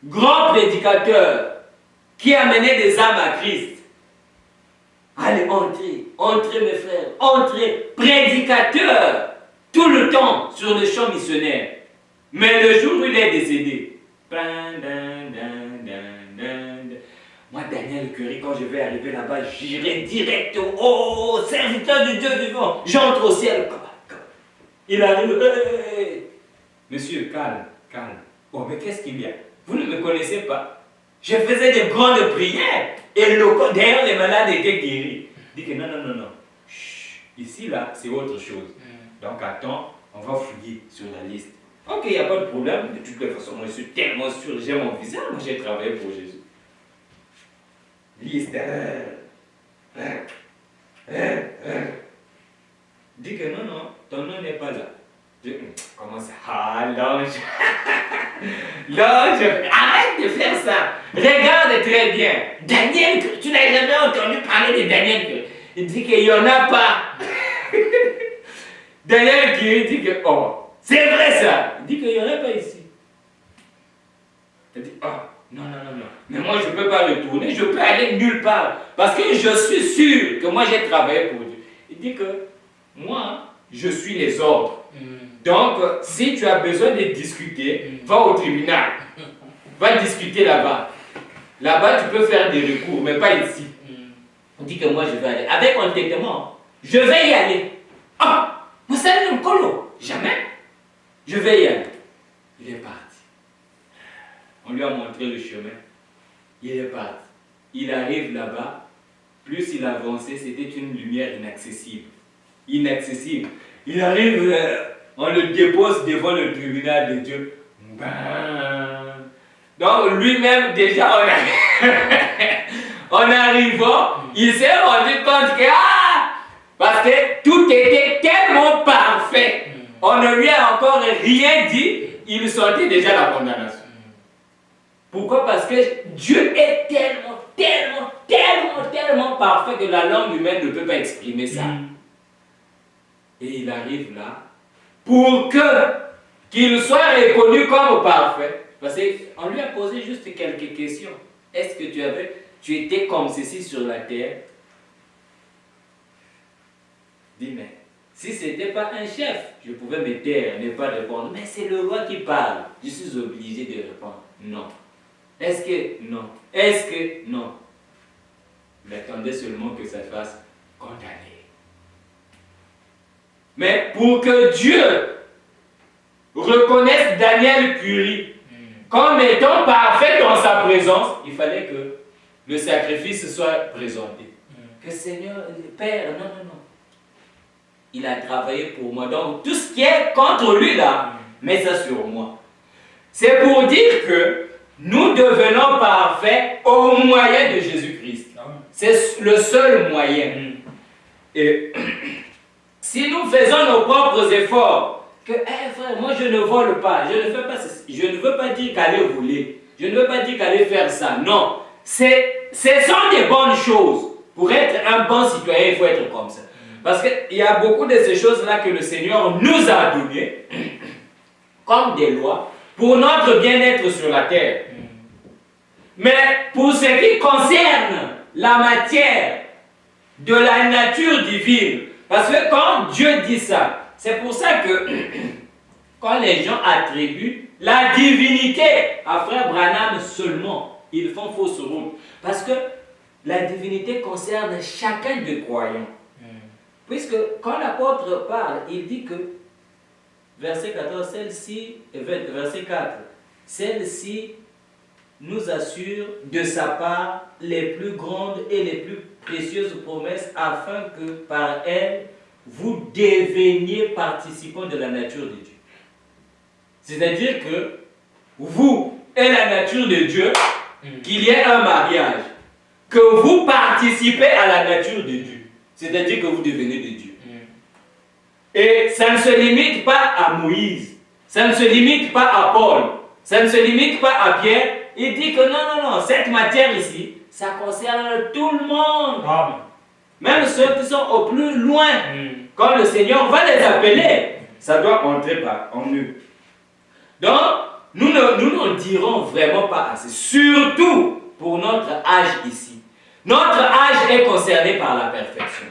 grand prédicateur qui a mené des âmes à Christ. Allez, entrez mes frères, entrez, prédicateur, tout le temps sur le champ missionnaire. Mais le jour où il est décédé, moi, Daniel Curie, quand je vais arriver là-bas, j'irai direct au serviteur du Dieu vivant. J'entre au ciel. Il arrive. Monsieur, calme. Oh, mais qu'est-ce qu'il y a? Vous ne me connaissez pas. Je faisais des grandes prières. Et d'ailleurs, les malades étaient guéris. Il dit que non. Chut, ici, là, c'est autre chose. Donc, attends, on va fouiller sur la liste. Ok, il n'y a pas de problème. De toute façon, moi, je suis tellement sûr. J'ai mon visage. Moi, j'ai travaillé pour Jésus. Liste. Dis que non, ton nom n'est pas là. Comment ça? Ah, l'ange. L'ange, arrête de faire ça. Regarde très bien. Daniel, tu n'as jamais entendu parler de Daniel. Il dit qu'il n'y en a pas. Derrière qui il dit que, oh, c'est vrai ça. Il dit qu'il n'y aurait pas ici. Il dit, oh, non. Mais moi, je ne peux pas retourner, je peux aller nulle part. Parce que je suis sûr que moi, j'ai travaillé pour Dieu. Il dit que, moi, je suis les ordres. Donc, si tu as besoin de discuter, va au tribunal. Va discuter là-bas. Là-bas, tu peux faire des recours, mais pas ici. On dit que moi, je vais aller. Avec entêtement, je vais y aller. Ah, vous savez, un colo. Jamais. Je vais y aller. Il est parti. On lui a montré le chemin. Il est parti. Il arrive là-bas. Plus il avançait, c'était une lumière inaccessible. Inaccessible. Il arrive, on le dépose devant le tribunal de Dieu. Donc lui-même, déjà, en arrivant, il s'est rendu compte que, parce que tout était tellement parfait, on ne lui a encore rien dit, il sentait déjà la condamnation. Pourquoi? Parce que Dieu est tellement parfait que la langue humaine ne peut pas exprimer ça. Et il arrive là, pour qu'il soit reconnu comme parfait. Parce qu'on lui a posé juste quelques questions. Est-ce que tu étais comme ceci sur la terre? Dis, mais si ce n'était pas un chef, je pouvais me taire, ne pas répondre. Mais c'est le roi qui parle. Je suis obligé de répondre. Non. Est-ce que non? Est-ce que non? Mais attendez seulement que ça fasse condamner. Mais pour que Dieu reconnaisse Daniel Curie comme étant parfait dans sa présence, il fallait que le sacrifice soit présenté. Que Seigneur, Père, non. Il a travaillé pour moi. Donc tout ce qui est contre lui là, mets ça sur moi. C'est pour dire que nous devenons parfaits au moyen de Jésus-Christ. C'est le seul moyen. Et si nous faisons nos propres efforts, que, frère, moi je ne vole pas, je ne fais pas ceci, je ne veux pas dire qu'aller voler, je ne veux pas dire qu'aller faire ça, non. Ce sont des bonnes choses. Pour être un bon citoyen, il faut être comme ça. Parce qu'il y a beaucoup de ces choses-là que le Seigneur nous a données, comme des lois, pour notre bien-être sur la terre. Mais pour ce qui concerne la matière de la nature divine, parce que quand Dieu dit ça, c'est pour ça que quand les gens attribuent la divinité à Frère Branham seulement, ils font fausse route. Parce que la divinité concerne chacun des croyants. Puisque quand l'apôtre parle, il dit que, verset 14, verset 4, celle-ci nous assure de sa part les plus grandes et les plus précieuses promesses afin que par elles, vous deveniez participants de la nature de Dieu. C'est-à-dire que vous et la nature de Dieu, qu'il y ait un mariage, que vous participez à la nature de Dieu. C'est-à-dire que vous devenez de Dieu. Et ça ne se limite pas à Moïse, ça ne se limite pas à Paul, ça ne se limite pas à Pierre. Il dit que non, cette matière ici, ça concerne tout le monde. Amen. Même ceux qui sont au plus loin, quand le Seigneur va les appeler, ça doit entrer en eux. Donc, nous ne dirons vraiment pas assez, surtout pour notre âge ici. Notre âge est concerné par la perfection.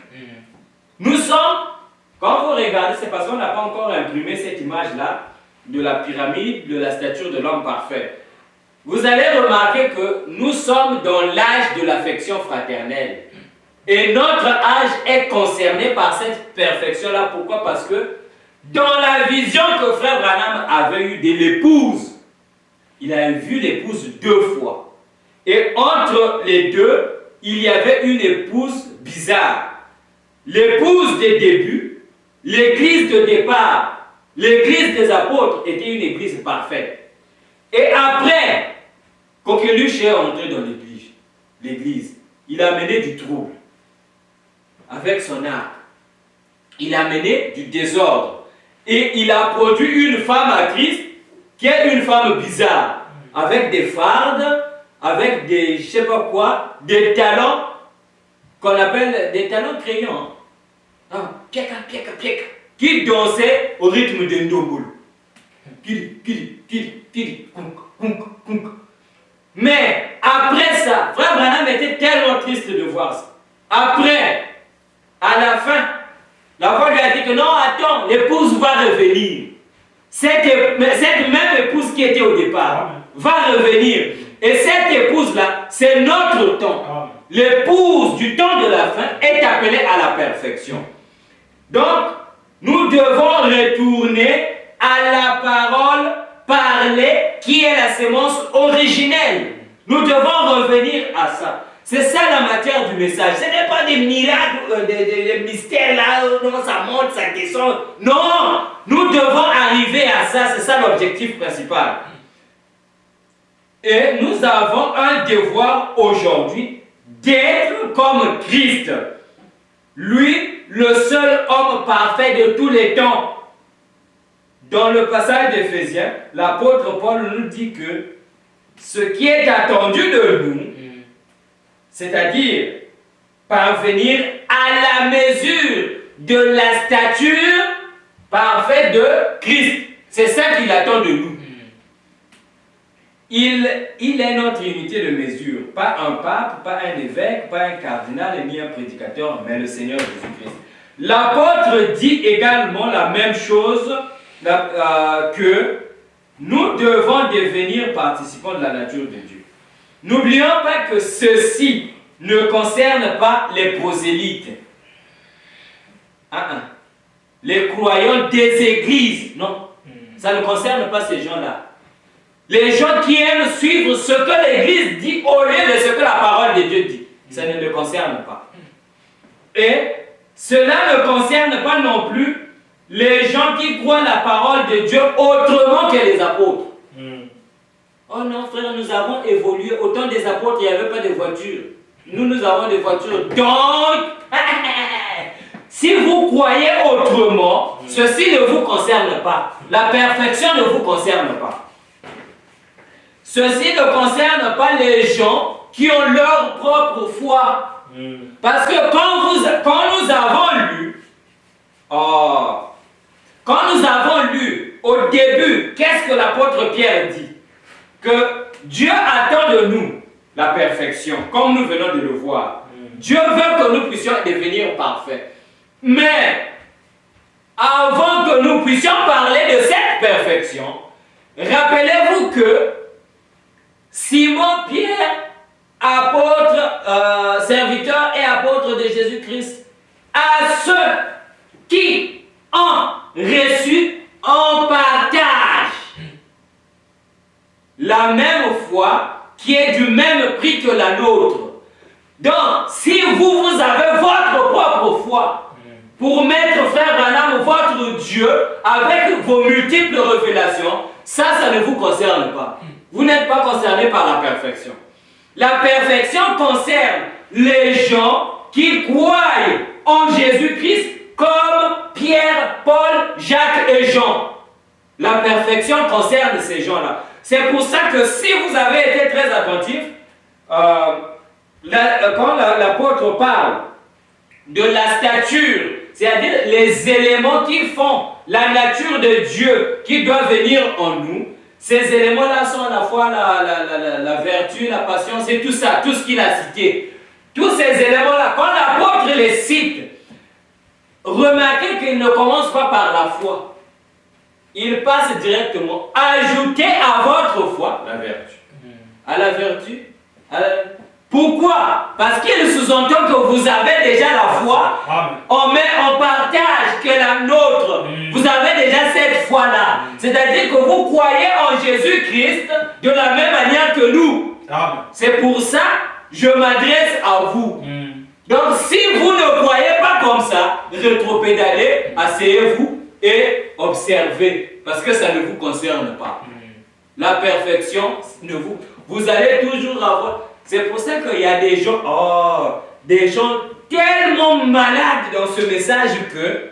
Nous sommes, quand vous regardez, c'est parce qu'on n'a pas encore imprimé cette image-là de la pyramide, de la stature de l'homme parfait. Vous allez remarquer que nous sommes dans l'âge de l'affection fraternelle. Et notre âge est concerné par cette perfection-là. Pourquoi? Parce que dans la vision que Frère Branham avait eue de l'épouse, il a vu l'épouse 2 fois. Et entre les deux, il y avait une épouse bizarre. L'épouse des débuts, l'église de départ, l'église des apôtres était une église parfaite. Et après, Coqueluche est entré dans l'église. Il a amené du trouble avec son arc. Il a amené du désordre. Et il a produit une femme à Christ qui est une femme bizarre, avec des fardes, avec des, je sais pas quoi, des talons qu'on appelle des talons crayons. Pieka. qui dansait au rythme de ndombolo. Mais après ça, Frère Branham était tellement triste de voir ça. Après, à la fin, la femme lui a dit que non, attends, l'épouse va revenir. Cette même épouse qui était au départ va revenir. Et cette épouse-là, c'est notre temps. L'épouse du temps de la fin est appelée à la perfection. Donc, nous devons retourner à la parole parlée qui est la sémence originelle. Nous devons revenir à ça. C'est ça la matière du message. Ce n'est pas des miracles, des mystères là, non, ça monte, ça descend. Non, nous devons arriver à ça. C'est ça l'objectif principal. Et nous avons un devoir aujourd'hui d'être comme Christ. Lui, le seul homme parfait de tous les temps. Dans le passage d'Éphésiens, l'apôtre Paul nous dit que ce qui est attendu de nous, c'est-à-dire parvenir à la mesure de la stature parfaite de Christ. C'est ça qu'il attend de nous. Il est notre unité de mesure. Pas un pape, pas un évêque, pas un cardinal, ni un prédicateur, mais le Seigneur Jésus-Christ. L'apôtre dit également la même chose que nous devons devenir participants de la nature de Dieu. N'oublions pas que ceci ne concerne pas les prosélytes. Les croyants des églises, non. Ça ne concerne pas ces gens-là. Les gens qui aiment suivre ce que l'église dit au lieu de ce que la parole de Dieu dit. Ça ne les concerne pas. Et cela ne concerne pas non plus les gens qui croient la parole de Dieu autrement que les apôtres. Oh non, frère, nous avons évolué. Au temps des apôtres, il n'y avait pas de voitures. Nous avons des voitures. Donc, si vous croyez autrement, ceci ne vous concerne pas. La perfection ne vous concerne pas. Ceci ne concerne pas les gens qui ont leur propre foi. Parce que quand nous avons lu au début, qu'est-ce que l'apôtre Pierre dit? Que Dieu attend de nous la perfection, comme nous venons de le voir. Dieu veut que nous puissions devenir parfaits. Mais, avant que nous puissions parler de cette perfection, rappelez-vous que Simon Pierre, apôtre, serviteur et apôtre de Jésus-Christ, à ceux qui ont reçu en partage la même foi qui est du même prix que la nôtre. Donc, si vous avez votre propre foi pour mettre frère Branham votre Dieu avec vos multiples révélations, ça ne vous concerne pas. Vous n'êtes pas concerné par la perfection. La perfection concerne les gens qui croient en Jésus-Christ comme Pierre, Paul, Jacques et Jean. La perfection concerne ces gens-là. C'est pour ça que si vous avez été très attentif, quand l'apôtre parle de la stature, c'est-à-dire les éléments qui font la nature de Dieu qui doit venir en nous, ces éléments-là sont à la fois la vertu, la patience et tout ça, tout ce qu'il a cité. Tous ces éléments-là, quand l'apôtre les cite, remarquez qu'il ne commence pas par la foi. Il passe directement. Ajoutez à votre foi la vertu. À la vertu. Pourquoi? Parce qu'il sous-entend que vous avez déjà la foi. On met en partage que la nôtre. Vous avez déjà cette foi-là. C'est-à-dire que vous croyez en Jésus-Christ de la même manière que nous. C'est pour ça que je m'adresse à vous. Donc si vous ne croyez pas comme ça, rétropédalez, asseyez-vous et observez. Parce que ça ne vous concerne pas. La perfection, vous allez toujours avoir... C'est pour ça qu'il y a des gens tellement malades dans ce message que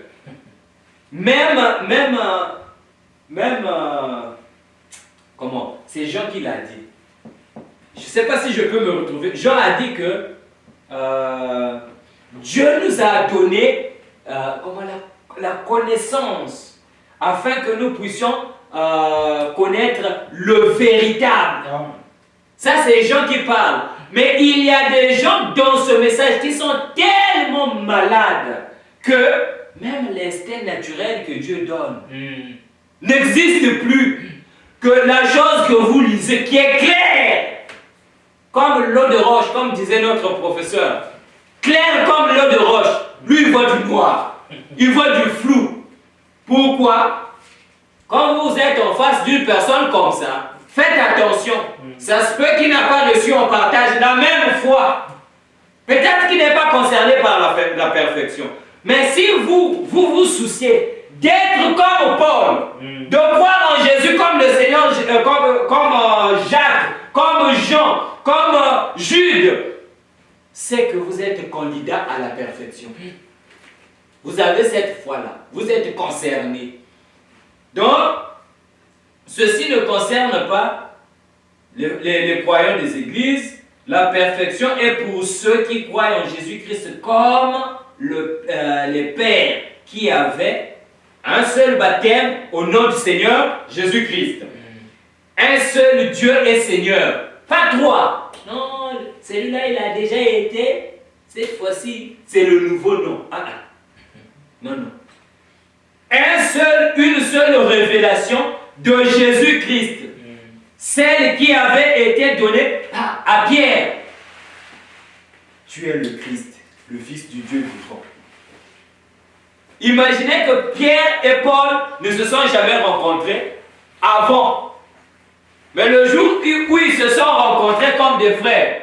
comment? C'est Jean qui l'a dit. Je ne sais pas si je peux me retrouver. Jean a dit que Dieu nous a donné, comment la connaissance, afin que nous puissions connaître le véritable. Ça, c'est les gens qui parlent. Mais il y a des gens dans ce message qui sont tellement malades que même l'instinct naturel que Dieu donne n'existe plus. Que la chose que vous lisez, qui est claire, comme l'eau de roche, comme disait notre professeur, clair comme l'eau de roche, lui il voit du noir, il voit du flou. Pourquoi? Quand vous êtes en face d'une personne comme ça, faites attention. Ça se peut qu'il n'a pas reçu en partage la même foi. Peut-être qu'il n'est pas concerné par la perfection. Mais si vous souciez d'être comme Paul, de croire en Jésus comme le Seigneur, comme Jacques, comme Jean, comme Jude, c'est que vous êtes candidat à la perfection. Vous avez cette foi-là. Vous êtes concerné. Donc, ceci ne concerne pas les croyants des églises. La perfection est pour ceux qui croient en Jésus-Christ comme les pères qui avaient un seul baptême au nom du Seigneur Jésus-Christ. Un seul Dieu est Seigneur. Pas trois. Non, celui-là il a déjà été. Cette fois-ci, c'est le nouveau nom. Non, non. Une seule révélation de Jésus-Christ. Celle qui avait été donnée à Pierre. Tu es le Christ, le Fils du Dieu vivant. Imaginez que Pierre et Paul ne se sont jamais rencontrés avant. Mais le jour où ils se sont rencontrés comme des frères,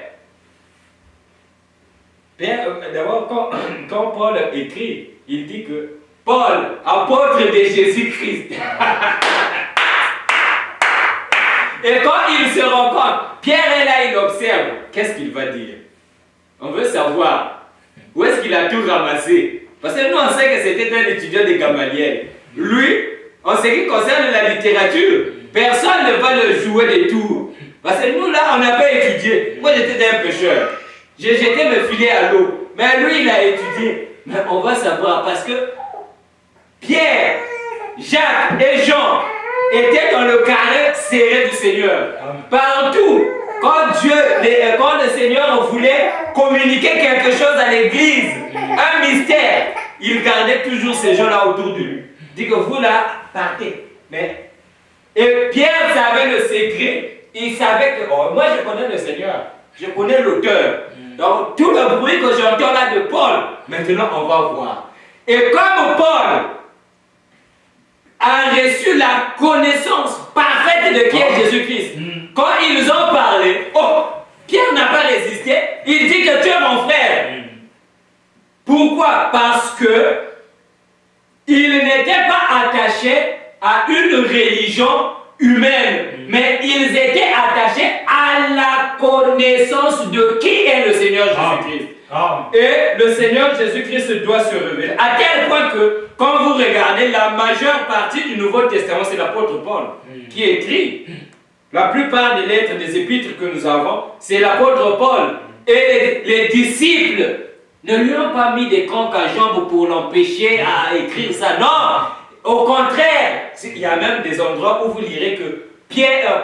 d'abord quand Paul écrit, il dit que Paul, apôtre de Jésus-Christ. Et quand ils se rencontrent, Pierre est là, il observe. Qu'est-ce qu'il va dire? On veut savoir où est-ce qu'il a tout ramassé. Parce que nous, on sait que c'était un étudiant de Gamaliel. Lui, en ce qui concerne la littérature, personne ne va le jouer des tours. Parce que nous, là, on n'a pas étudié. Moi, j'étais un pêcheur. J'ai jeté mes filets à l'eau. Mais lui, il a étudié. Mais on va savoir parce que Pierre, Jacques et Jean étaient dans le carré serré du Seigneur. Partout, quand le Seigneur voulait communiquer quelque chose à l'église, un mystère, il gardait toujours ces gens-là autour de lui. Il dit que vous là, partez. Et Pierre savait le secret. Il savait que, moi je connais le Seigneur, je connais l'auteur. Donc tout le bruit que j'entends là de Paul, maintenant on va voir. Et comme Paul a reçu la connaissance parfaite de qui est Jésus-Christ, quand ils ont parlé, Pierre n'a pas résisté, il dit que tu es mon frère. Pourquoi? Parce que il n'était pas attaché à une religion humaine, mais ils étaient attachés à la connaissance de qui est le Seigneur Jésus-Christ. Et le Seigneur Jésus-Christ doit se révéler. À tel point que, quand vous regardez la majeure partie du Nouveau Testament, c'est l'apôtre Paul qui écrit. La plupart des lettres, des épîtres que nous avons, c'est l'apôtre Paul. Et les disciples ne lui ont pas mis des cranques à jambes pour l'empêcher à écrire ça. Non! Au contraire, il y a même des endroits où vous lirez que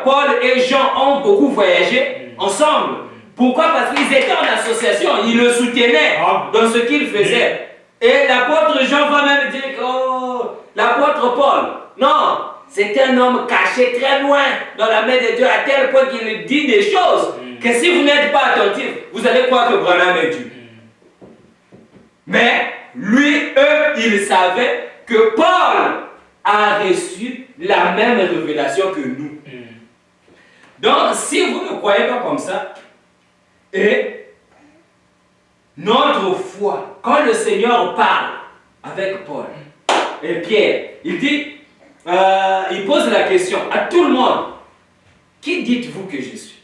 Paul et Jean ont beaucoup voyagé ensemble. Pourquoi? Parce qu'ils étaient en association, ils le soutenaient dans ce qu'il faisait. Et l'apôtre Jean va même dire que l'apôtre Paul, non, c'est un homme caché très loin dans la main de Dieu, à tel point qu'il dit des choses que si vous n'êtes pas attentif, vous allez croire que Branham est Dieu. Mais lui, eux, ils savaient que Paul a reçu la même révélation que nous. Donc, si vous ne croyez pas comme ça, et notre foi, quand le Seigneur parle avec Paul et Pierre, il dit, il pose la question à tout le monde, qui dites-vous que je suis?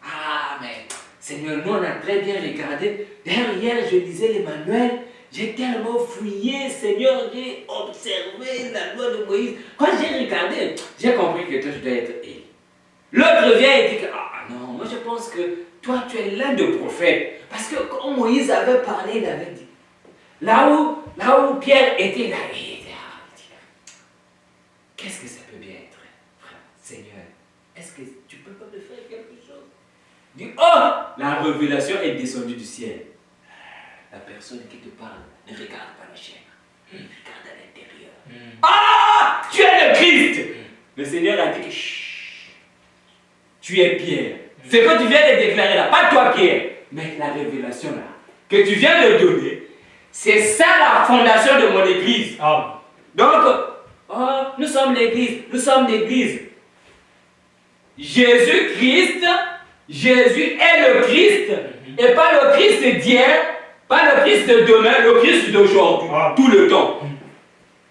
Ah, mais Seigneur, nous on a très bien regardé. Derrière, je lisais les manuels, j'ai tellement fouillé, Seigneur, j'ai observé la loi de Moïse. Quand j'ai regardé, j'ai compris que toi, je dois être Élie. L'autre vient et dit que, non, moi je pense que toi, tu es l'un des prophètes. Parce que quand Moïse avait parlé, il avait dit, Là où Pierre était là, il était qu'est-ce que ça peut bien être, frère? Seigneur, est-ce que tu peux pas me faire quelque chose? Il dit, oh, la révélation est descendue du ciel. La personne qui te parle ne regarde pas la chair, regarde à l'intérieur. Ah, tu es le Christ. Le Seigneur a dit que chut, tu es Pierre. Ce que tu viens de déclarer là, pas toi Pierre, mais la révélation là, que tu viens de donner, c'est ça la fondation de mon église. Donc, nous sommes l'église, nous sommes l'église. Jésus-Christ, Jésus est le Christ, et pas le Christ d'hier, pas le Christ de demain, le Christ d'aujourd'hui, tout le temps.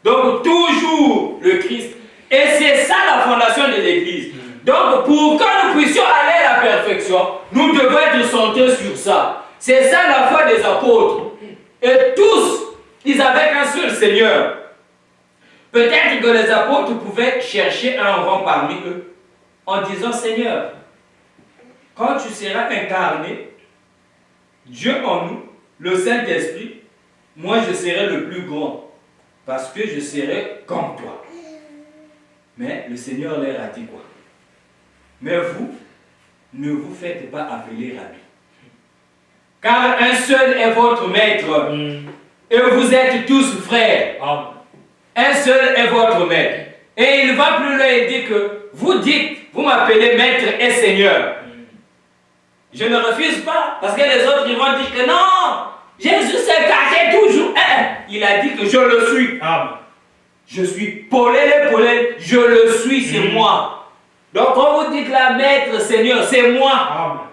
Donc, toujours le Christ. Et c'est ça la fondation de l'église. Donc, pour que nous puissions aller à la perfection, nous devons être centrés sur ça. C'est ça la foi des apôtres. Et tous, ils avaient qu'un seul Seigneur. Peut-être que les apôtres pouvaient chercher un rang parmi eux en disant, Seigneur, quand tu seras incarné, Dieu en nous, le Saint-Esprit, moi je serai le plus grand, parce que je serai comme toi. Mais le Seigneur leur a dit quoi? Mais vous, ne vous faites pas appeler Rabbi. Car un seul est votre maître, et vous êtes tous frères. Un seul est votre maître. Et il va plus loin et dit que vous dites, vous m'appelez maître et seigneur. Je ne refuse pas, parce que les autres ils vont dire que non, Jésus s'est caché toujours. Il a dit que je le suis. Je suis Paulé, je le suis, c'est moi. Donc quand vous dites la maître, Seigneur, c'est moi.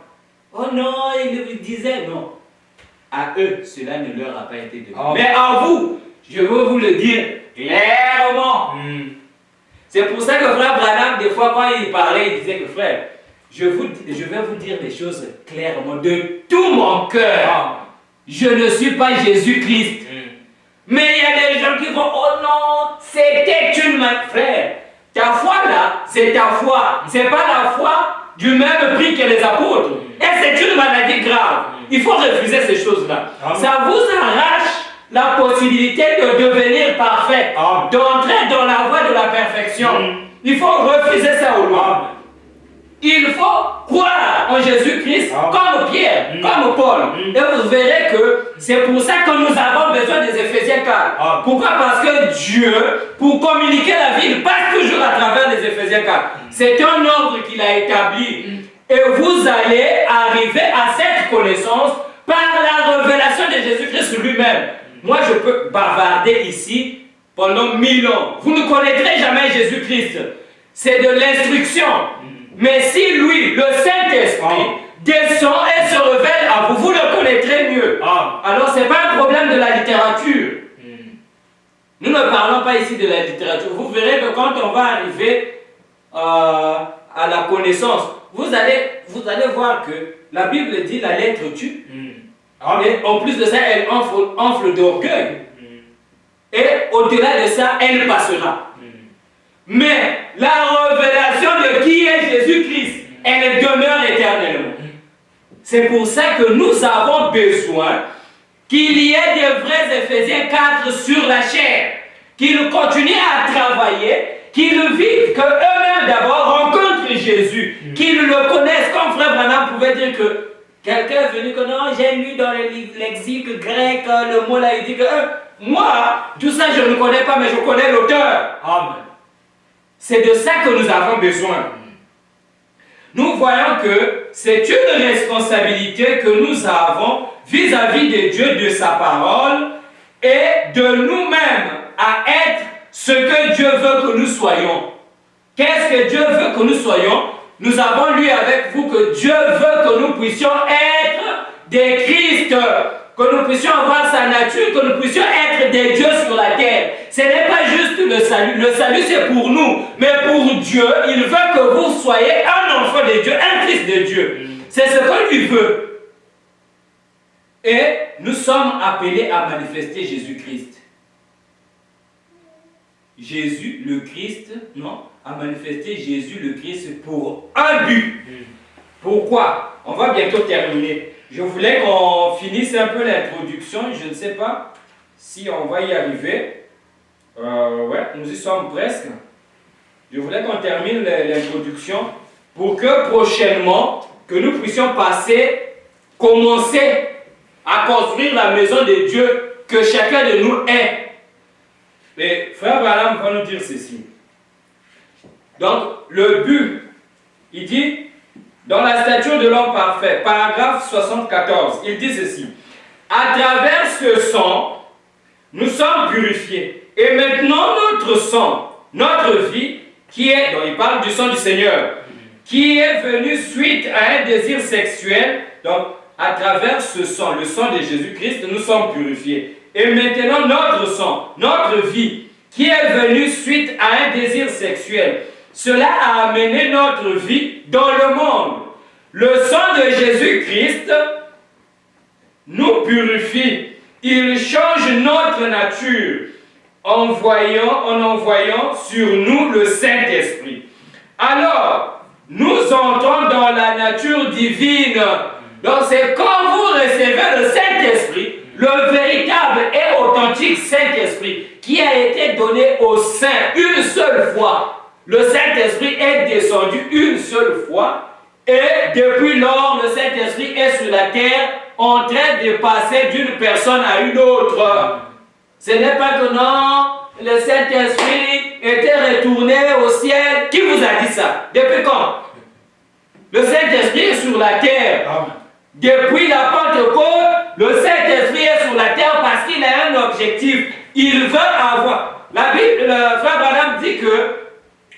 Oh non, il vous disait non. À eux, cela ne leur a pas été donné. Mais à vous, je veux vous le dire clairement. C'est pour ça que frère Branham, des fois, quand il parlait, il disait que frère, je vais vous dire les choses clairement, de tout mon cœur. Je ne suis pas Jésus-Christ. Mais il y a des gens qui vont, oh non, c'était une frère. Ta foi là, c'est ta foi. C'est pas la foi du même prix que les apôtres. Et c'est une maladie grave. Il faut refuser ces choses-là. Ça vous arrache la possibilité de devenir parfait, d'entrer dans la voie de la perfection. Il faut refuser ça au loin. Il faut croire en Jésus-Christ comme Pierre, comme Paul. Et vous verrez que c'est pour ça que nous avons besoin des Éphésiens 4. Pourquoi? Parce que Dieu, pour communiquer la vie, il passe toujours à travers les Éphésiens 4. C'est un ordre qu'il a établi. Et vous allez arriver à cette connaissance par la révélation de Jésus-Christ lui-même. Moi, je peux bavarder ici pendant 1000 ans. Vous ne connaîtrez jamais Jésus-Christ. C'est de l'instruction. Mais si lui, le Saint-Esprit, descend et se révèle à vous, vous le connaîtrez mieux. Alors, ce n'est pas un problème de la littérature. Nous ne parlons pas ici de la littérature. Vous verrez que quand on va arriver à la connaissance, vous allez voir que la Bible dit la lettre tue. Et en plus de ça, elle enfle d'orgueil. Et au-delà de ça, elle passera. Mais la révélation de qui est Jésus-Christ, elle demeure éternellement. C'est pour ça que nous avons besoin qu'il y ait des vrais Éphésiens 4 sur la chair, qu'ils continuent à travailler, qu'ils vivent, qu'eux-mêmes d'abord rencontrent Jésus, qu'ils le connaissent, comme frère Branham pouvait dire que quelqu'un est venu que non, j'ai lu dans le lexique grec, le mot là, il dit que moi, tout ça je ne connais pas, mais je connais l'auteur. C'est de ça que nous avons besoin. Nous voyons que c'est une responsabilité que nous avons vis-à-vis de Dieu, de sa parole, et de nous-mêmes à être ce que Dieu veut que nous soyons. Qu'est-ce que Dieu veut que nous soyons? Nous avons lu avec vous que Dieu veut que nous puissions être des Christ, que nous puissions avoir sa nature, que nous puissions être des dieux sur la terre. Ce n'est pas juste le salut. Le salut, c'est pour nous. Mais pour Dieu, il veut que vous soyez un enfant de Dieu, un fils de Dieu. C'est ce que lui veut. Et nous sommes appelés à manifester Jésus-Christ. Jésus, le Christ, non, à manifester Jésus, le Christ, pour un but. Pourquoi? On va bientôt terminer. Je voulais qu'on finisse un peu l'introduction, je ne sais pas. si on va y arriver. Ouais, nous y sommes presque. Je voulais qu'on termine l'introduction pour que prochainement, que nous puissions commencer à construire la maison de Dieu que chacun de nous est. Et frère Branham va nous dire ceci. Donc, le but, il dit, dans la stature de l'homme parfait, paragraphe 74, il dit ceci. À travers ce sang, nous sommes purifiés. Et maintenant, notre sang, notre vie, qui est, donc il parle du sang du Seigneur, qui est venu suite à un désir sexuel, donc à travers ce sang, le sang de Jésus-Christ, nous sommes purifiés. Et maintenant, notre sang, notre vie, qui est venu suite à un désir sexuel, cela a amené notre vie dans le monde. Le sang de Jésus-Christ nous purifie. Il change notre nature en envoyant sur nous le Saint-Esprit. Alors, nous entrons dans la nature divine. Donc, c'est quand vous recevez le Saint-Esprit, le véritable et authentique Saint-Esprit qui a été donné aux saints une seule fois. Le Saint-Esprit est descendu une seule fois et depuis lors, le Saint-Esprit est sur la terre en train de passer d'une personne à une autre. Ce n'est pas que non, le Saint-Esprit était retourné au ciel. Qui vous a dit ça? Depuis quand? Le Saint-Esprit est sur la terre. Amen. Depuis la Pentecôte, le Saint-Esprit est sur la terre parce qu'il a un objectif. Il veut avoir. La Bible, le frère Branham dit que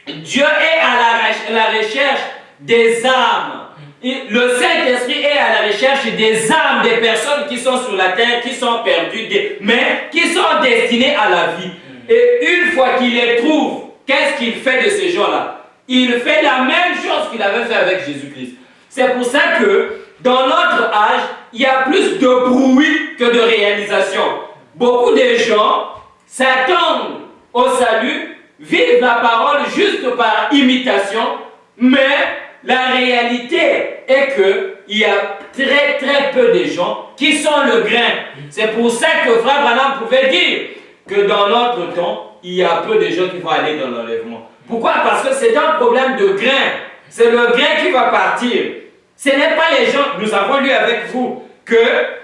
Dieu est à la recherche des âmes. Le Saint-Esprit est à la recherche des âmes des personnes qui sont sur la terre, qui sont perdues, mais qui sont destinées à la vie. Et une fois qu'il les trouve, qu'est-ce qu'il fait de ces gens-là? Il fait la même chose qu'il avait fait avec Jésus-Christ. C'est pour ça que dans notre âge, il y a plus de bruit que de réalisation. Beaucoup de gens s'attendent au salut, vivent la parole juste par imitation, mais la réalité est qu'il y a très peu de gens qui sont le grain. C'est pour ça que frère Branham pouvait dire que dans notre temps, il y a peu de gens qui vont aller dans l'enlèvement. Pourquoi? Parce que c'est un problème de grain. C'est le grain qui va partir. Ce n'est pas les gens, nous avons lu avec vous, que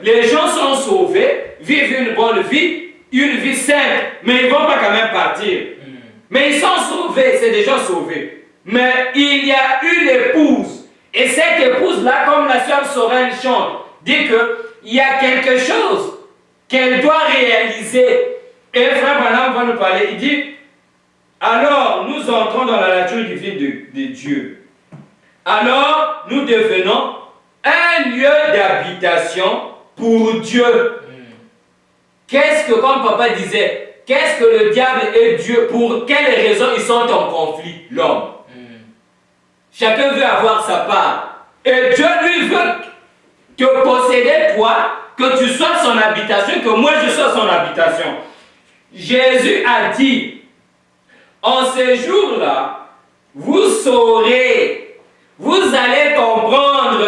les gens sont sauvés, vivent une bonne vie, une vie sainte, mais ils ne vont pas quand même partir. Mais ils sont sauvés, c'est des gens sauvés. Mais il y a une épouse, et cette épouse-là, comme la sœur Sorel chante, dit qu'il y a quelque chose qu'elle doit réaliser. Et frère Branham va nous parler, il dit, alors nous entrons dans la nature divine de Dieu. Alors nous devenons un lieu d'habitation pour Dieu. Qu'est-ce que, comme papa disait, qu'est-ce que le diable et Dieu, pour quelles raisons ils sont en conflit, l'homme? Chacun veut avoir sa part. Et Dieu lui veut te posséder toi, que tu sois son habitation, que moi je sois son habitation. Jésus a dit, en ces jours-là, vous saurez, vous allez comprendre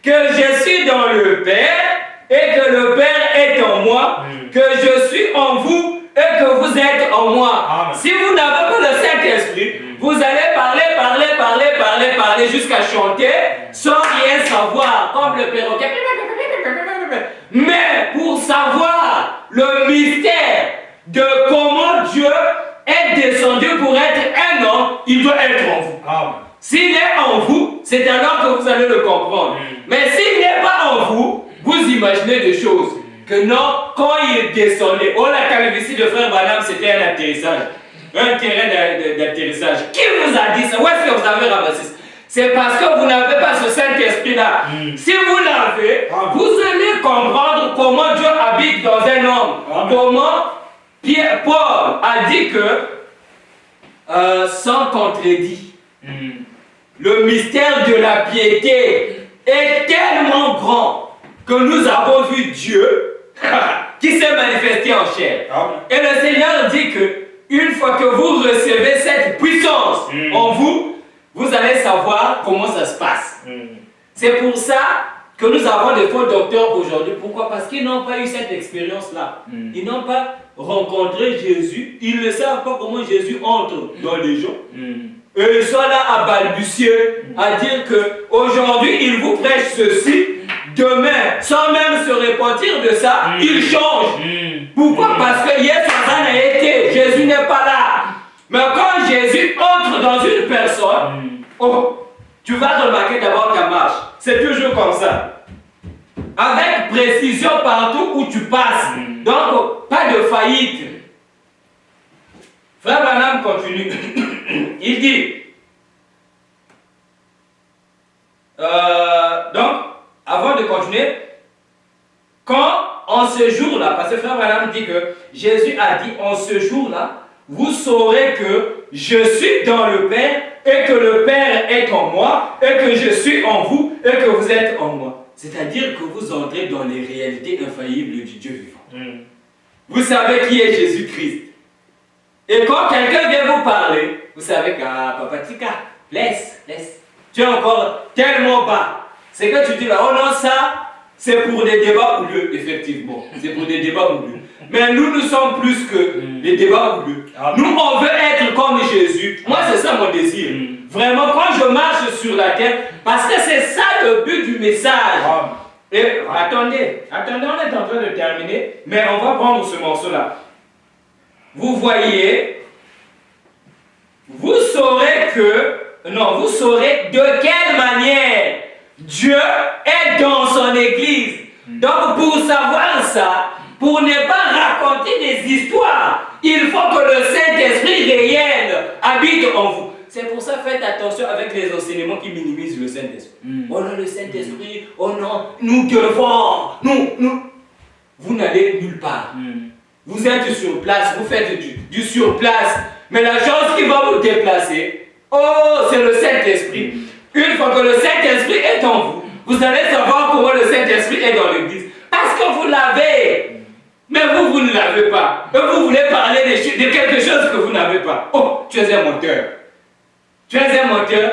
que je suis dans le Père et que le Père est en moi, que je suis en vous et que vous êtes en moi. Amen. Si vous n'avez pas le Saint-Esprit, vous allez parler jusqu'à chanter sans rien savoir, comme le perroquet. Mais pour savoir le mystère de comment Dieu est descendu pour être un homme, il doit être en vous. Amen. S'il est en vous, c'est alors que vous allez le comprendre. Mais s'il n'est pas en vous, vous imaginez des choses. Que non, quand il descendait, la calvitie de frère Branham, c'était un atterrissage. Un terrain d'atterrissage. Qui vous a dit ça? Où est-ce que vous avez ramassé ça? C'est parce que vous n'avez pas ce Saint-Esprit-là. Si vous l'avez, vous allez comprendre comment Dieu habite dans un homme. Comment Paul a dit que, sans contredit, le mystère de la piété est tellement grand que nous avons vu Dieu qui s'est manifesté en chair. Et le Seigneur dit que une fois que vous recevez cette puissance en vous, vous allez savoir comment ça se passe. C'est pour ça que nous avons des faux docteurs aujourd'hui. Pourquoi? Parce qu'ils n'ont pas eu cette expérience-là. Ils n'ont pas rencontré Jésus. Ils ne savent pas comment Jésus entre dans les gens. Et ils sont là à balbutier, à dire que aujourd'hui il vous prêche ceci, demain, sans même se repentir de ça, il change. Pourquoi? Parce que hier, ça n'a été. Jésus n'est pas là. Mais quand Jésus entre dans une personne, oh, tu vas remarquer d'abord ta marche. C'est toujours comme ça. Avec précision partout où tu passes. Donc, pas de faillite. Frère Branham continue. Il dit, donc, avant de continuer, quand en ce jour-là, parce que Frère Branham dit que Jésus a dit en ce jour-là, vous saurez que je suis dans le Père et que le Père est en moi et que je suis en vous et que vous êtes en moi. C'est-à-dire que vous entrez dans les réalités infaillibles du Dieu vivant. Vous savez qui est Jésus-Christ. Et quand quelqu'un vient vous parler, vous savez que Papa Tika, laisse. Tu es encore tellement bas. C'est que tu dis là, oh non, ça, c'est pour des débats houleux, effectivement. C'est pour des débats houleux. Mais nous sommes plus que les débats houleux. Nous, on veut être comme Jésus. Moi, c'est ça mon désir. Vraiment, quand je marche sur la terre, parce que c'est ça le but du message. Et attendez, on est en train de terminer, mais on va prendre ce morceau-là. Vous voyez, vous saurez de quelle manière Dieu est dans son Église. Donc pour savoir ça, pour ne pas raconter des histoires, il faut que le Saint-Esprit réel habite en vous. C'est pour ça, faites attention avec les enseignements qui minimisent le Saint-Esprit. Oh non, le Saint-Esprit, oh non, nous devons, nous. Vous n'allez nulle part. Vous êtes sur place, vous faites du sur place. Mais la chose qui va vous déplacer, oh, c'est le Saint-Esprit. Une fois que le Saint-Esprit est en vous, vous allez savoir comment le Saint-Esprit est dans l'église. Parce que vous l'avez. Mais vous ne l'avez pas. Et vous voulez parler de quelque chose que vous n'avez pas. Oh, tu es un menteur. Tu es un menteur.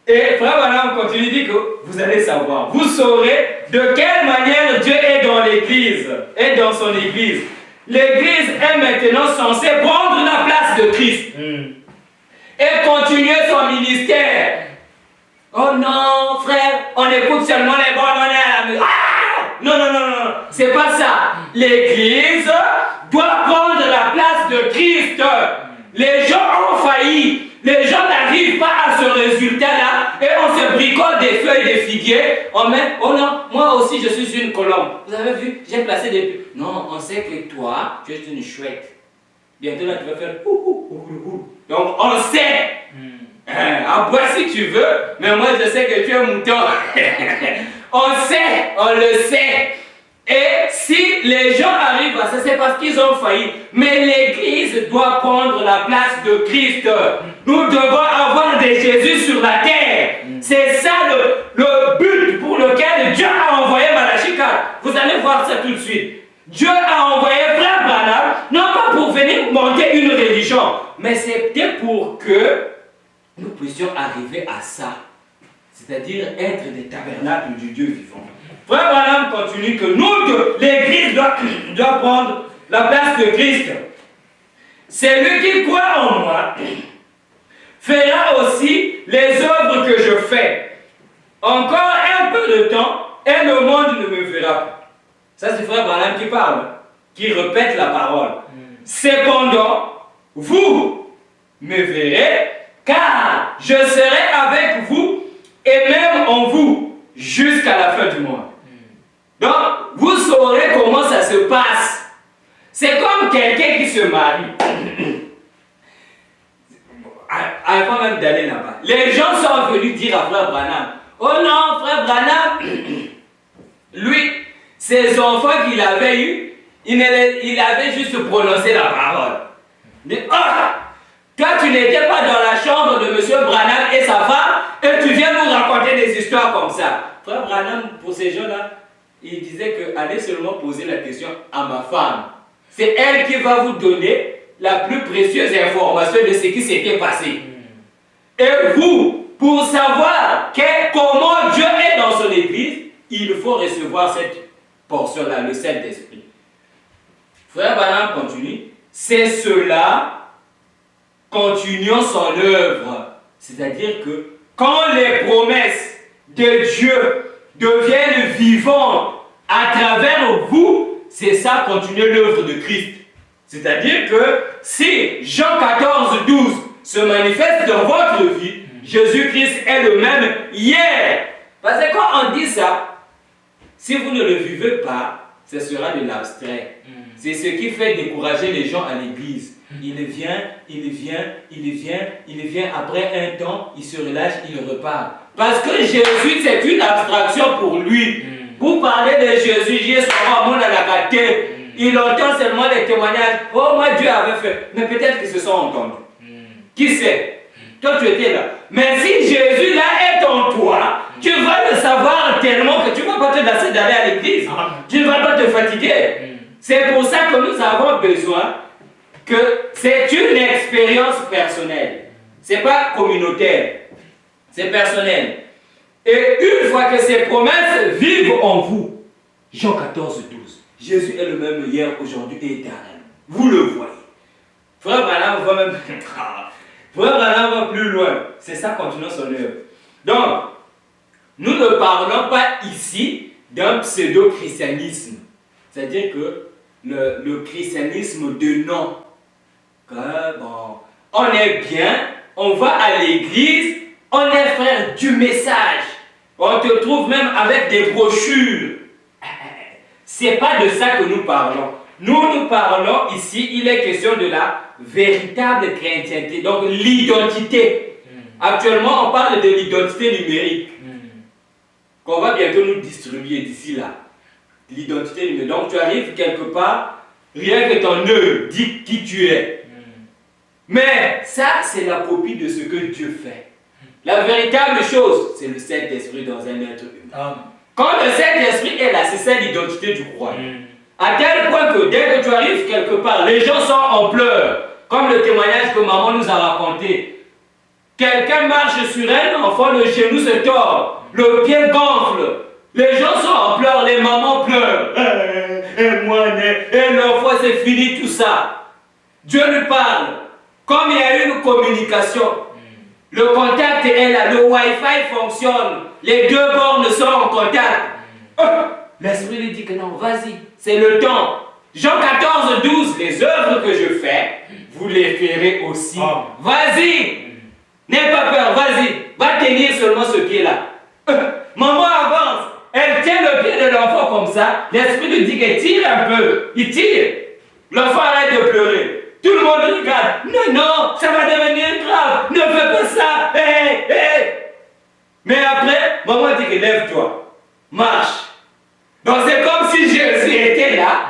Et Frère Branham continue, dit que vous allez savoir. Vous saurez de quelle manière Dieu est dans l'église. Est dans son église. L'église est maintenant censée prendre la place de Christ. Et continuer son ministère. Oh non, frère, on écoute seulement les bons, on est à la maison. Non. C'est pas ça. L'église doit prendre la place de Christ. Les gens ont failli. Les gens n'arrivent pas à ce résultat-là et on se bricole des feuilles de figuier. On met, oh non, moi aussi je suis une colombe. Vous avez vu, j'ai placé des pubs. Non, on sait que toi, tu es une chouette. Bientôt là, tu vas faire Donc on sait. À boire si tu veux, mais moi je sais que tu es un mouton. On sait, on le sait. Et si les gens arrivent à ça, c'est parce qu'ils ont failli. Mais l'église doit prendre la place de Christ. Nous devons avoir des Jésus sur la terre. C'est ça le but pour lequel Dieu a envoyé Malachie 4. Vous allez voir ça tout de suite. Dieu a envoyé Frère Branham, non pas pour venir monter une religion, mais c'était pour que nous puissions arriver à ça. C'est-à-dire être des tabernacles du Dieu vivant. Frère Branham continue que nous, l'Église doit prendre la place de Christ. Celui qui croit en moi fera aussi les œuvres que je fais. Encore un peu de temps et le monde ne me verra pas. Ça c'est Frère Branham qui parle, qui répète la parole. Cependant, vous me verrez, car je serai avec vous et même en vous jusqu'à la fin du monde. Donc, vous saurez comment ça se passe. C'est comme quelqu'un qui se marie. Avant même d'aller là-bas, les gens sont venus dire à Frère Branham, oh non, Frère Branham, lui, ses enfants qu'il avait eus, il avait juste prononcé la parole. Mais, toi, tu n'étais pas dans la chambre de M. Branham et sa femme, et tu viens nous raconter des histoires comme ça. Frère Branham, pour ces gens-là, il disait que allez seulement poser la question à ma femme. C'est elle qui va vous donner la plus précieuse information de ce qui s'était passé. Et vous, pour savoir comment Dieu est dans son église, il faut recevoir cette portion-là, le Saint-Esprit. Frère Branham continue. C'est cela, continuons son œuvre. C'est-à-dire que quand les promesses de Dieu deviennent vivantes à travers vous, c'est ça, continuer l'œuvre de Christ. C'est-à-dire que si Jean 14, 12 se manifeste dans votre vie, Jésus-Christ est le même hier. Parce que quand on dit ça, si vous ne le vivez pas, ce sera de l'abstrait. C'est ce qui fait décourager les gens à l'église. Il vient, après un temps, il se relâche, il repart. Parce que Jésus, c'est une abstraction pour lui. Vous parlez de Jésus, Jésus sera mon à la gâtée. Il entend seulement les témoignages. Oh, moi, Dieu avait fait. Mais peut-être qu'ils se sont entendus. Qui sait? Toi, tu étais là. Mais si Jésus, là, est en toi, tu vas le savoir tellement que tu ne vas pas te lasser d'aller à l'église. Tu ne vas pas te fatiguer. C'est pour ça que nous avons besoin que c'est une expérience personnelle. Ce n'est pas communautaire. C'est personnel. Et une fois que ces promesses vivent en vous, Jean 14, 12, Jésus est le même hier, aujourd'hui et éternel. Vous le voyez. Frère Branham va même... Frère Branham va plus loin. C'est ça, continuons son œuvre. Donc, nous ne parlons pas ici d'un pseudo-christianisme. C'est-à-dire que le christianisme de nom. Que, bon, on est bien, on va à l'église, on est frère du message. On te trouve même avec des brochures. C'est pas de ça que nous parlons. Nous parlons ici, il est question de la véritable chrétienté, donc l'identité. Actuellement, on parle de l'identité numérique qu'on va bientôt nous distribuer d'ici là. L'identité numérique. Donc tu arrives quelque part, rien que ton œil dit qui tu es. Mais ça, c'est la copie de ce que Dieu fait. La véritable chose, c'est le Saint-Esprit dans un être humain. Quand le Saint-Esprit est là, c'est ça l'identité du croyant. À tel point que dès que tu arrives quelque part, les gens sont en pleurs. Comme le témoignage que maman nous a raconté. Quelqu'un marche sur un enfant, le genou se tord, le pied gonfle. Les gens sont en pleurs, les mamans pleurent. Et moi, et l'enfant, c'est fini tout ça. Dieu lui parle. Comme il y a une communication, le contact est là, le Wi-Fi fonctionne, les deux bornes sont en contact. L'Esprit lui dit que non, vas-y, c'est le temps. Jean 14, 12, les œuvres que je fais, vous les ferez aussi. Vas-y, n'aie pas peur, vas-y, va tenir seulement ce pied-là. Maman avance, elle tient le pied de l'enfant comme ça, l'Esprit lui dit qu'elle tire un peu, il tire. L'enfant arrête de pleurer. Tout le monde regarde. Non, non, ça va devenir grave. Ne fais pas ça. Hey, hey. Mais après, maman dit que lève-toi. Marche. Donc c'est comme si Jésus était là,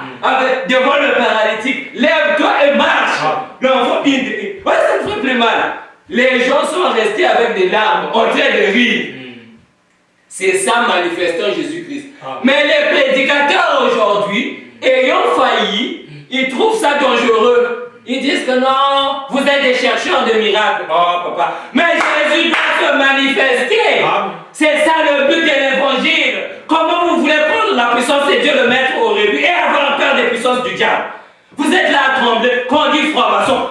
devant le paralytique. Lève-toi et marche. L'enfant, ouais, ça ne ferait plus mal. Les gens sont restés avec des larmes, en train de rire. C'est ça manifestant Jésus-Christ. Mais les prédicateurs aujourd'hui, ayant failli, ils trouvent ça dangereux. Ils disent que non, vous êtes des chercheurs de miracles. Oh papa, mais Jésus doit se manifester. C'est ça le but de l'évangile. Comment vous voulez prendre la puissance de Dieu, le mettre au rebut et avoir peur des puissances du diable? Vous êtes là à trembler. Quand on dit franc-maçon,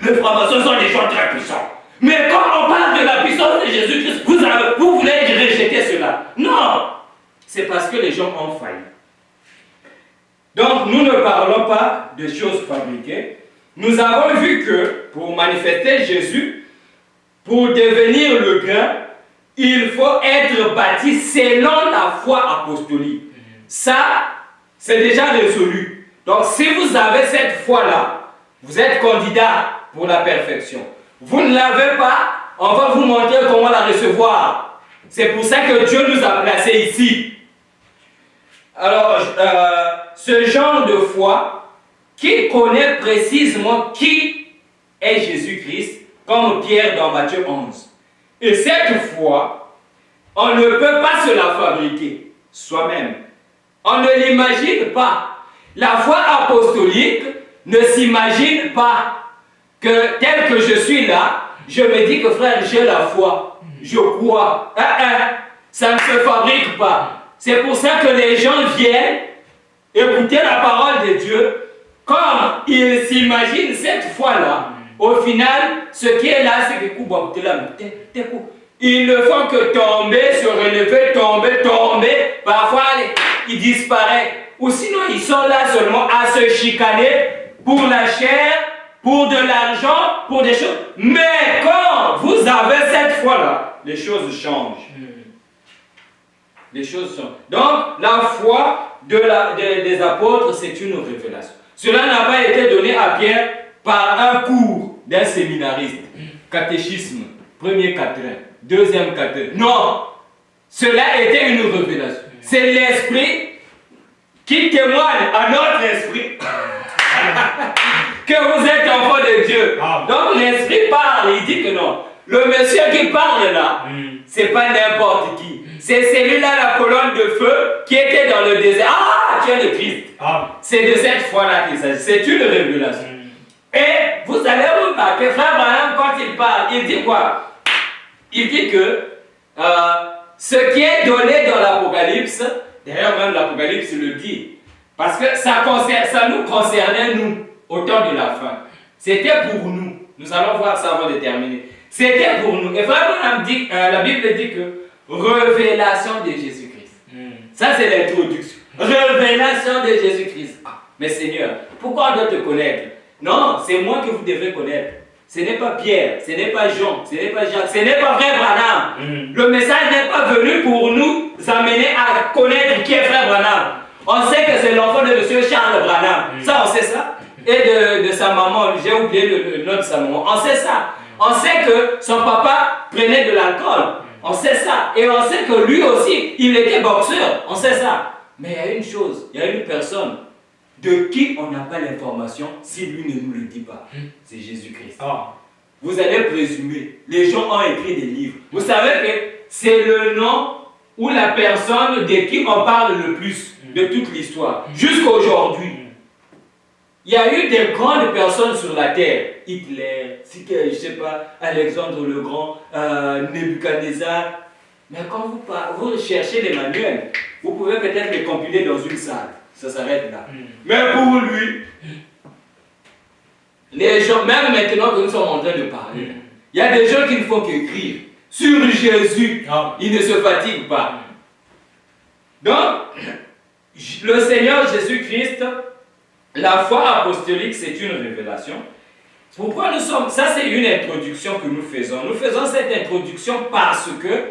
les francs-maçons sont des gens très puissants. Mais quand on parle de la puissance de Jésus-Christ, vous voulez rejeter cela. Non, c'est parce que les gens ont failli. Donc nous ne parlons pas de choses fabriquées. Nous avons vu que pour manifester Jésus, pour devenir le grain, il faut être bâti selon la foi apostolique. Ça, c'est déjà résolu. Donc si vous avez cette foi-là, vous êtes candidat pour la perfection. Vous ne l'avez pas, on va vous montrer comment la recevoir. C'est pour ça que Dieu nous a placés ici. Alors, ce genre de foi, qui connaît précisément qui est Jésus-Christ, comme Pierre dans Matthieu 11. Et cette foi, on ne peut pas se la fabriquer soi-même. On ne l'imagine pas. La foi apostolique ne s'imagine pas que tel que je suis là, je me dis que frère, j'ai la foi, je crois. Ça ne se fabrique pas. C'est pour ça que les gens viennent écouter la parole de Dieu comme ils s'imaginent cette fois-là. Au final, ce qui est là, c'est que ils ne font que tomber, se relever, tomber. Parfois, ils disparaissent. Ou sinon, ils sont là seulement à se chicaner pour la chair, pour de l'argent, pour des choses. Mais quand vous avez cette foi-là, les choses changent. Les choses changent. Donc, la foi des apôtres, c'est une révélation. Cela n'a pas été donné à Pierre par un cours d'un séminariste. Catéchisme, premier quatrain, deuxième quatrain. Non! Cela était une révélation. C'est l'esprit qui témoigne à notre esprit que vous êtes enfant de Dieu. Donc l'esprit parle, il dit que non. Le monsieur qui parle là, c'est pas n'importe qui. C'est celui-là, la colonne de feu, qui était dans le désert. Ah, tu es le Christ. C'est de cette foi-là qu'il s'agit. C'est une révélation. Et vous allez remarquer, frère Branham, quand il parle, il dit quoi? Il dit que ce qui est donné dans l'Apocalypse, d'ailleurs même l'Apocalypse le dit, parce que ça nous concernait nous, au temps de la fin. C'était pour nous. Nous allons voir ça avant de terminer. C'était pour nous. Et frère Branham dit, la Bible dit que révélation de Jésus-Christ. Ça c'est l'introduction. Révélation de Jésus-Christ. Mais Seigneur, pourquoi on doit te connaître? Non, c'est moi que vous devez connaître. Ce n'est pas Pierre, ce n'est pas Jean, ce n'est pas Jacques, ce n'est pas frère Branham. Le message n'est pas venu pour nous amener à connaître qui est frère Branham. On sait que c'est l'enfant de monsieur Charles Branham. Ça, on sait ça. Et de sa maman, j'ai oublié le nom de sa maman. On sait ça. On sait que son papa prenait de l'alcool. On sait ça. Et on sait que lui aussi, il était boxeur. On sait ça. Mais il y a une chose, il y a une personne de qui on n'a pas l'information si lui ne nous le dit pas. C'est Jésus-Christ. Vous allez présumer. Les gens ont écrit des livres. Vous savez que c'est le nom ou la personne de qui on parle le plus de toute l'histoire. Jusqu'à aujourd'hui. Il y a eu des grandes personnes sur la terre. Hitler, je ne sais pas, Alexandre le Grand, Nebuchadnezzar. Mais quand vous cherchez les manuels, vous pouvez peut-être les compiler dans une salle. Ça s'arrête là. Mais pour lui, les gens, même maintenant que nous sommes en train de parler, il y a des gens qui ne font qu'écrire sur Jésus. Ils ne se fatiguent pas. Donc, le Seigneur Jésus-Christ, la foi apostolique, c'est une révélation. Pourquoi nous sommes... Ça, c'est une introduction que nous faisons. Nous faisons cette introduction parce que,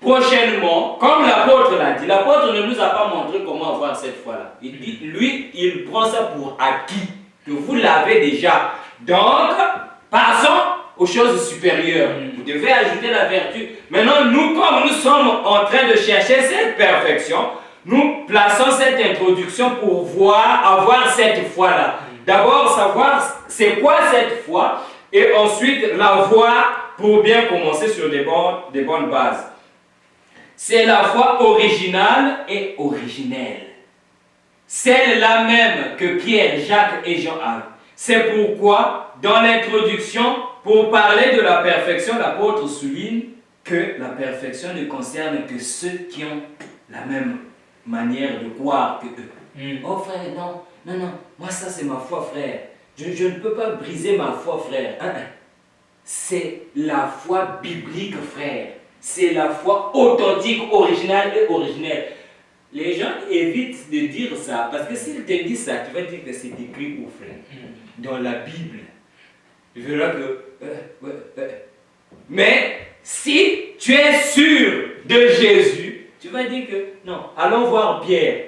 prochainement, comme l'apôtre l'a dit, l'apôtre ne nous a pas montré comment avoir cette foi-là. Il dit, lui, il prend ça pour acquis, que vous l'avez déjà. Donc, passons aux choses supérieures. Vous devez ajouter la vertu. Maintenant, nous, comme nous sommes en train de chercher cette perfection, nous plaçons cette introduction pour avoir cette foi-là. D'abord, savoir c'est quoi cette foi, et ensuite la voir pour bien commencer sur des bonnes bases. C'est la foi originale et originelle. Celle-là même que Pierre, Jacques et Jean avaient. C'est pourquoi, dans l'introduction, pour parler de la perfection, l'apôtre souligne que la perfection ne concerne que ceux qui ont la même manière de croire que eux. Oh frère, non, moi ça c'est ma foi frère. Je ne peux pas briser ma foi frère. C'est la foi biblique frère. C'est la foi authentique, originale et originelle. Les gens évitent de dire ça parce que s'ils te disent ça, tu vas dire que c'est écrit où frère? Dans la Bible. Tu verras que... Mais si tu es sûr de Jésus, tu vas dire que non, allons voir Pierre.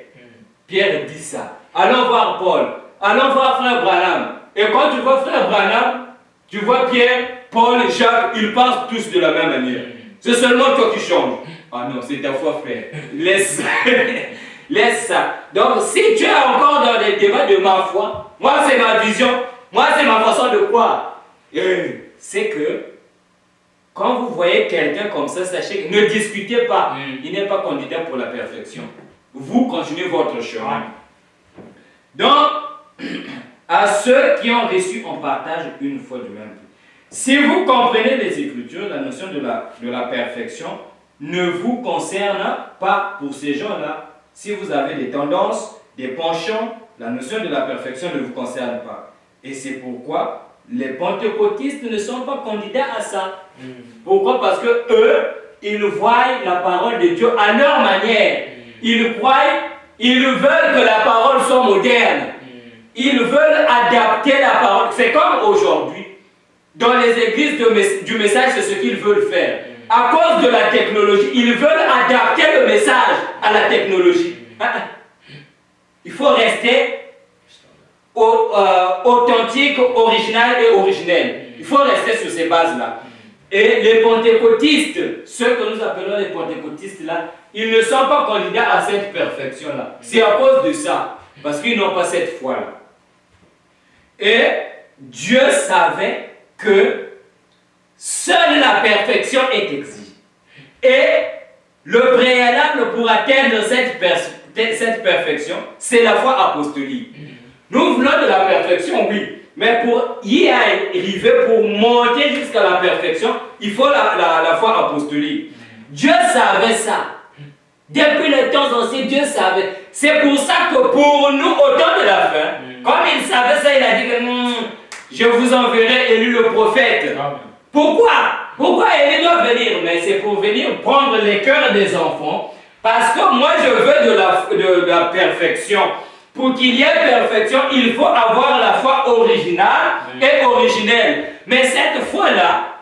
Pierre dit ça. Allons voir Paul. Allons voir frère Branham. Et quand tu vois frère Branham, tu vois Pierre, Paul, Jacques, ils pensent tous de la même manière. C'est seulement toi qui changes. Ah non, c'est ta foi frère. Laisse ça. Laisse ça. Donc si tu es encore dans les débats de ma foi, moi c'est ma vision, moi c'est ma façon de croire. C'est que quand vous voyez quelqu'un comme ça, sachez que ne discutez pas. Il n'est pas candidat pour la perfection. Vous continuez votre chemin. Donc, à ceux qui ont reçu en partage une foi du même. Si vous comprenez les Écritures, la notion de la perfection, ne vous concerne pas pour ces gens-là. Si vous avez des tendances, des penchants, la notion de la perfection ne vous concerne pas. Et c'est pourquoi les pentecôtistes ne sont pas candidats à ça. Pourquoi? Parce que eux, ils voient la parole de Dieu à leur manière. Ils croient, ils veulent que la parole soit moderne. Ils veulent adapter la parole. C'est comme aujourd'hui. Dans les églises du message, c'est ce qu'ils veulent faire. À cause de la technologie, ils veulent adapter le message à la technologie. Il faut rester authentique, original et originel. Il faut rester sur ces bases-là. Et les pentecôtistes, ceux que nous appelons les pentecôtistes là, ils ne sont pas candidats à cette perfection-là. C'est à cause de ça, parce qu'ils n'ont pas cette foi-là. Et Dieu savait que seule la perfection est exigée. Et le préalable pour atteindre cette perfection, c'est la foi apostolique. Nous voulons de la perfection, oui. Mais pour y arriver, pour monter jusqu'à la perfection, il faut la foi apostolique. Dieu savait ça. Depuis les temps anciens, Dieu savait. C'est pour ça que pour nous, au temps de la fin, comme il savait ça, il a dit que je vous enverrai Élie le prophète. Pourquoi? Pourquoi Élie doit venir? Mais c'est pour venir prendre les cœurs des enfants. Parce que moi, je veux de la perfection. Pour qu'il y ait perfection, il faut avoir la foi originale et originelle. Mais cette foi-là,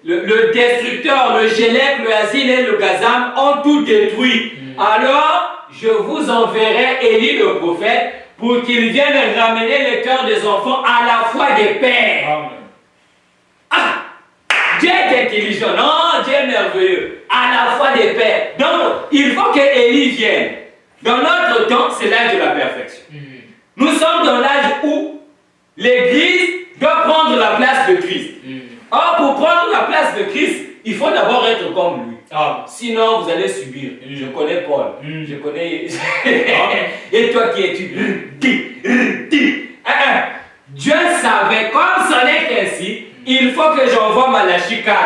le destructeur, le Gélec, le Asile et le Gazam ont tout détruit. Alors, je vous enverrai Élie le prophète pour qu'il vienne ramener les cœurs des enfants à la foi des pères. Amen. Ah! Dieu est intelligent, non, Dieu est merveilleux, à la foi des pères. Donc, il faut que Élie vienne. Dans notre temps, c'est l'âge de la perfection. Nous sommes dans l'âge où l'Église doit prendre la place de Christ. Or, pour prendre la place de Christ, il faut d'abord être comme lui. Sinon, vous allez subir. Je connais Paul. Je connais... Et toi qui es-tu? Dieu savait, comme ce n'est qu'ainsi, il faut que j'envoie Malachie 4.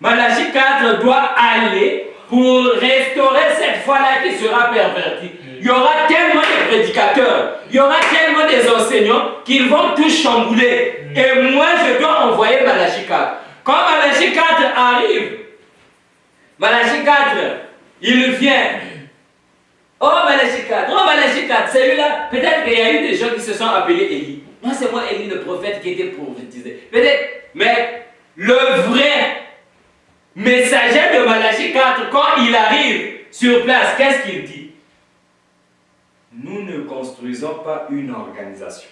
Malachie 4 doit aller pour restaurer cette foi-là qui sera pervertie. Il y aura tellement de prédicateurs, il y aura tellement des enseignants qu'ils vont tous chambouler. Et moi, je dois envoyer Malachie 4. Quand Malachie 4 arrive, Malachie 4, il vient. Oh Malachie 4, oh Malachie 4, celui-là, peut-être qu'il y a eu des gens qui se sont appelés Élie. Moi, c'est moi Élie le prophète qui était prophétisé. Peut-être, mais le vrai messager de Malachie 4, quand il arrive sur place, qu'est-ce qu'il dit? Nous ne construisons pas une organisation.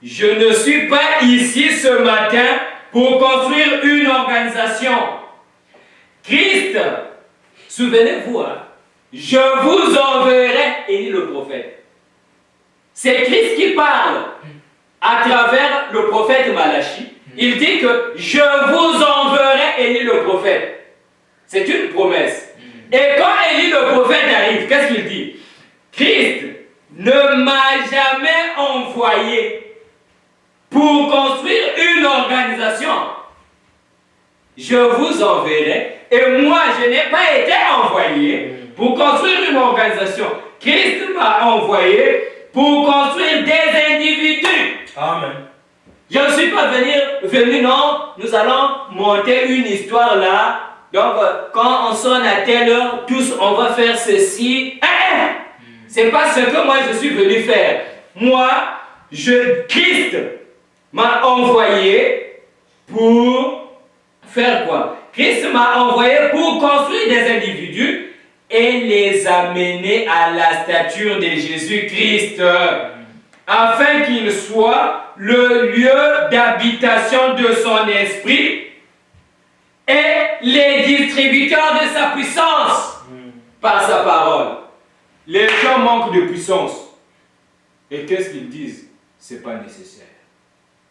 Je ne suis pas ici ce matin pour construire une organisation. Christ, souvenez-vous, je vous enverrai, Élie le prophète. C'est Christ qui parle à travers le prophète Malachie. Il dit que je vous enverrai Élie le prophète. C'est une promesse. Et quand Élie le prophète arrive, qu'est-ce qu'il dit? Christ ne m'a jamais envoyé pour construire une organisation. Je vous enverrai. Et moi, je n'ai pas été envoyé pour construire une organisation. Christ m'a envoyé pour construire des individus. Amen. Je ne suis pas venu, non, nous allons monter une histoire là. Donc, quand on sonne à telle heure, tous on va faire ceci. C'est pas ce que moi je suis venu faire. Moi, Christ m'a envoyé pour faire quoi? Christ m'a envoyé pour construire des individus et les amener à la stature de Jésus-Christ, afin qu'il soit le lieu d'habitation de son esprit et les distributeurs de sa puissance par sa parole. Les gens manquent de puissance. Et qu'est-ce qu'ils disent? C'est pas nécessaire.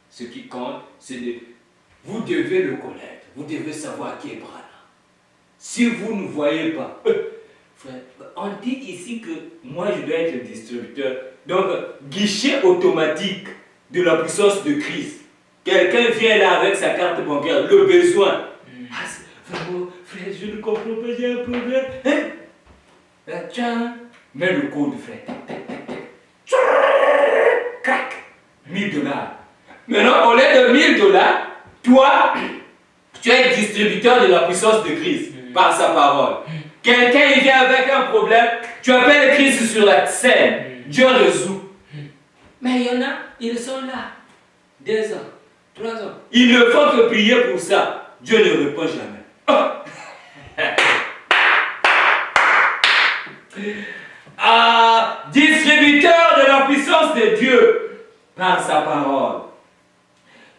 Ce qui compte, c'est de... Vous devez le connaître. Vous devez savoir qui est Branham. Si vous ne voyez pas... Frère, on dit ici que moi je dois être le distributeur. Donc, guichet automatique de la puissance de Christ. Quelqu'un vient là avec sa carte bancaire, le besoin. Ah, vraiment, frère, je ne comprends pas, j'ai un problème. Hein? Là, tiens, mets le code, frère. Crac, $1000. Maintenant, au lieu de $1000, toi, tu es distributeur de la puissance de Christ par sa parole. Quelqu'un il vient avec un problème, tu appelles Christ sur la scène, Dieu résout. Mais il y en a, ils sont là, 2 ans, 3 ans. Il ne faut que prier pour ça. Dieu ne répond jamais. Oh. Distributeur de la puissance de Dieu par sa parole.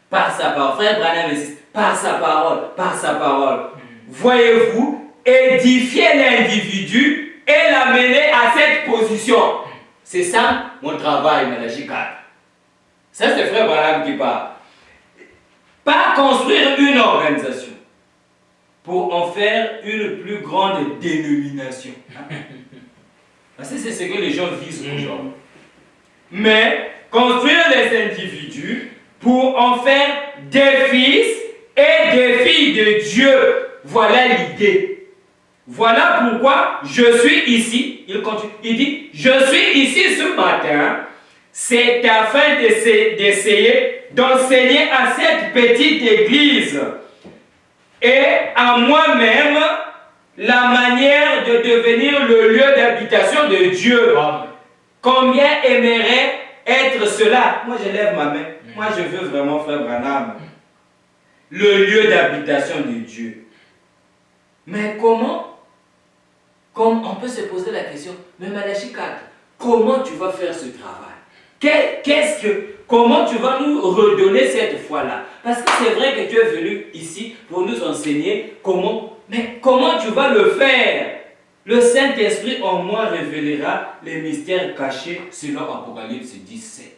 Par sa parole. Frère Branham insiste. Par sa parole. Par sa parole. Voyez-vous, édifier l'individu et l'amener à cette position. C'est ça mon travail, Malachie 4. Ça, c'est Frère Branham qui parle. Pas construire une organisation pour en faire une plus grande dénomination. Parce que c'est ce que les gens visent aujourd'hui. Mais construire les individus pour en faire des fils et des filles de Dieu. Voilà l'idée. Voilà pourquoi je suis ici. Il continue. Il dit, je suis ici ce matin. C'est afin d'essayer d'enseigner à cette petite église et à moi-même la manière de devenir le lieu d'habitation de Dieu. Combien aimerait être cela? Moi, je lève ma main. Moi, je veux vraiment, Frère Branham, le lieu d'habitation de Dieu. Mais comment? Comme on peut se poser la question, mais Malachie 4, comment tu vas faire ce travail? Comment tu vas nous redonner cette foi-là? Parce que c'est vrai que tu es venu ici pour nous enseigner comment, mais comment tu vas le faire? Le Saint-Esprit en moi révélera les mystères cachés selon Apocalypse 17.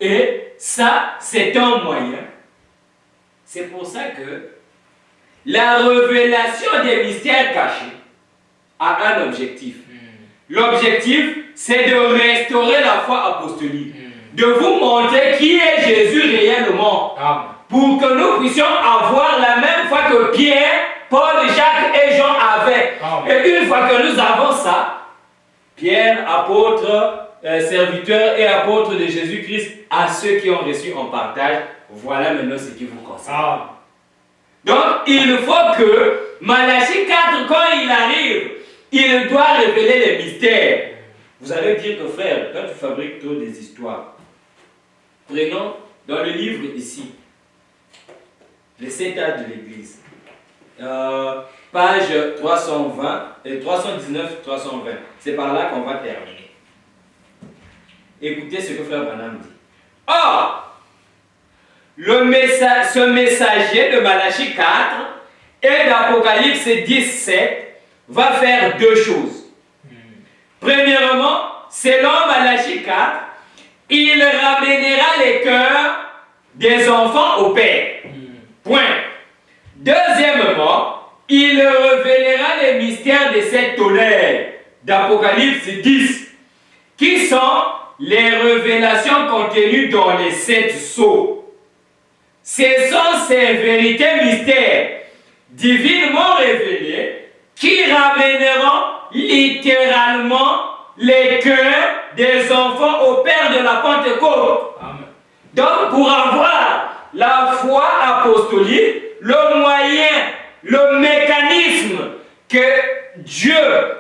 Et ça, c'est un moyen. C'est pour ça que la révélation des mystères cachés a un objectif. L'objectif, c'est de restaurer la foi apostolique. De vous montrer qui est Jésus réellement. Pour que nous puissions avoir la même foi que Pierre, Paul, Jacques et Jean avaient. Et une fois que nous avons ça, Pierre, apôtre, serviteur et apôtre de Jésus-Christ, à ceux qui ont reçu en partage, voilà maintenant ce qui vous concerne. Donc, il faut que Malachie 4, quand il arrive, il doit révéler les mystères. Vous allez dire que frère, quand tu fabriques trop des histoires, prenons dans le livre ici, les 7 âges de l'Église, page 320, 319-320. C'est par là qu'on va terminer. Écoutez ce que frère Branham dit. Or, ce messager de Malachie 4 et d'Apocalypse 17 va faire 2 choses. Premièrement, selon Malachie 4, il ramènera les cœurs des enfants au Père. Point. Deuxièmement, il révélera les mystères de cette tonnerre d'Apocalypse 10, qui sont les révélations contenues dans les 7 sceaux. Ce sont ces vérités mystères divinement révélées qui ramèneront littéralement les cœurs des enfants au Père de la Pentecôte. Amen. Donc, pour avoir la foi apostolique, le moyen, le mécanisme que Dieu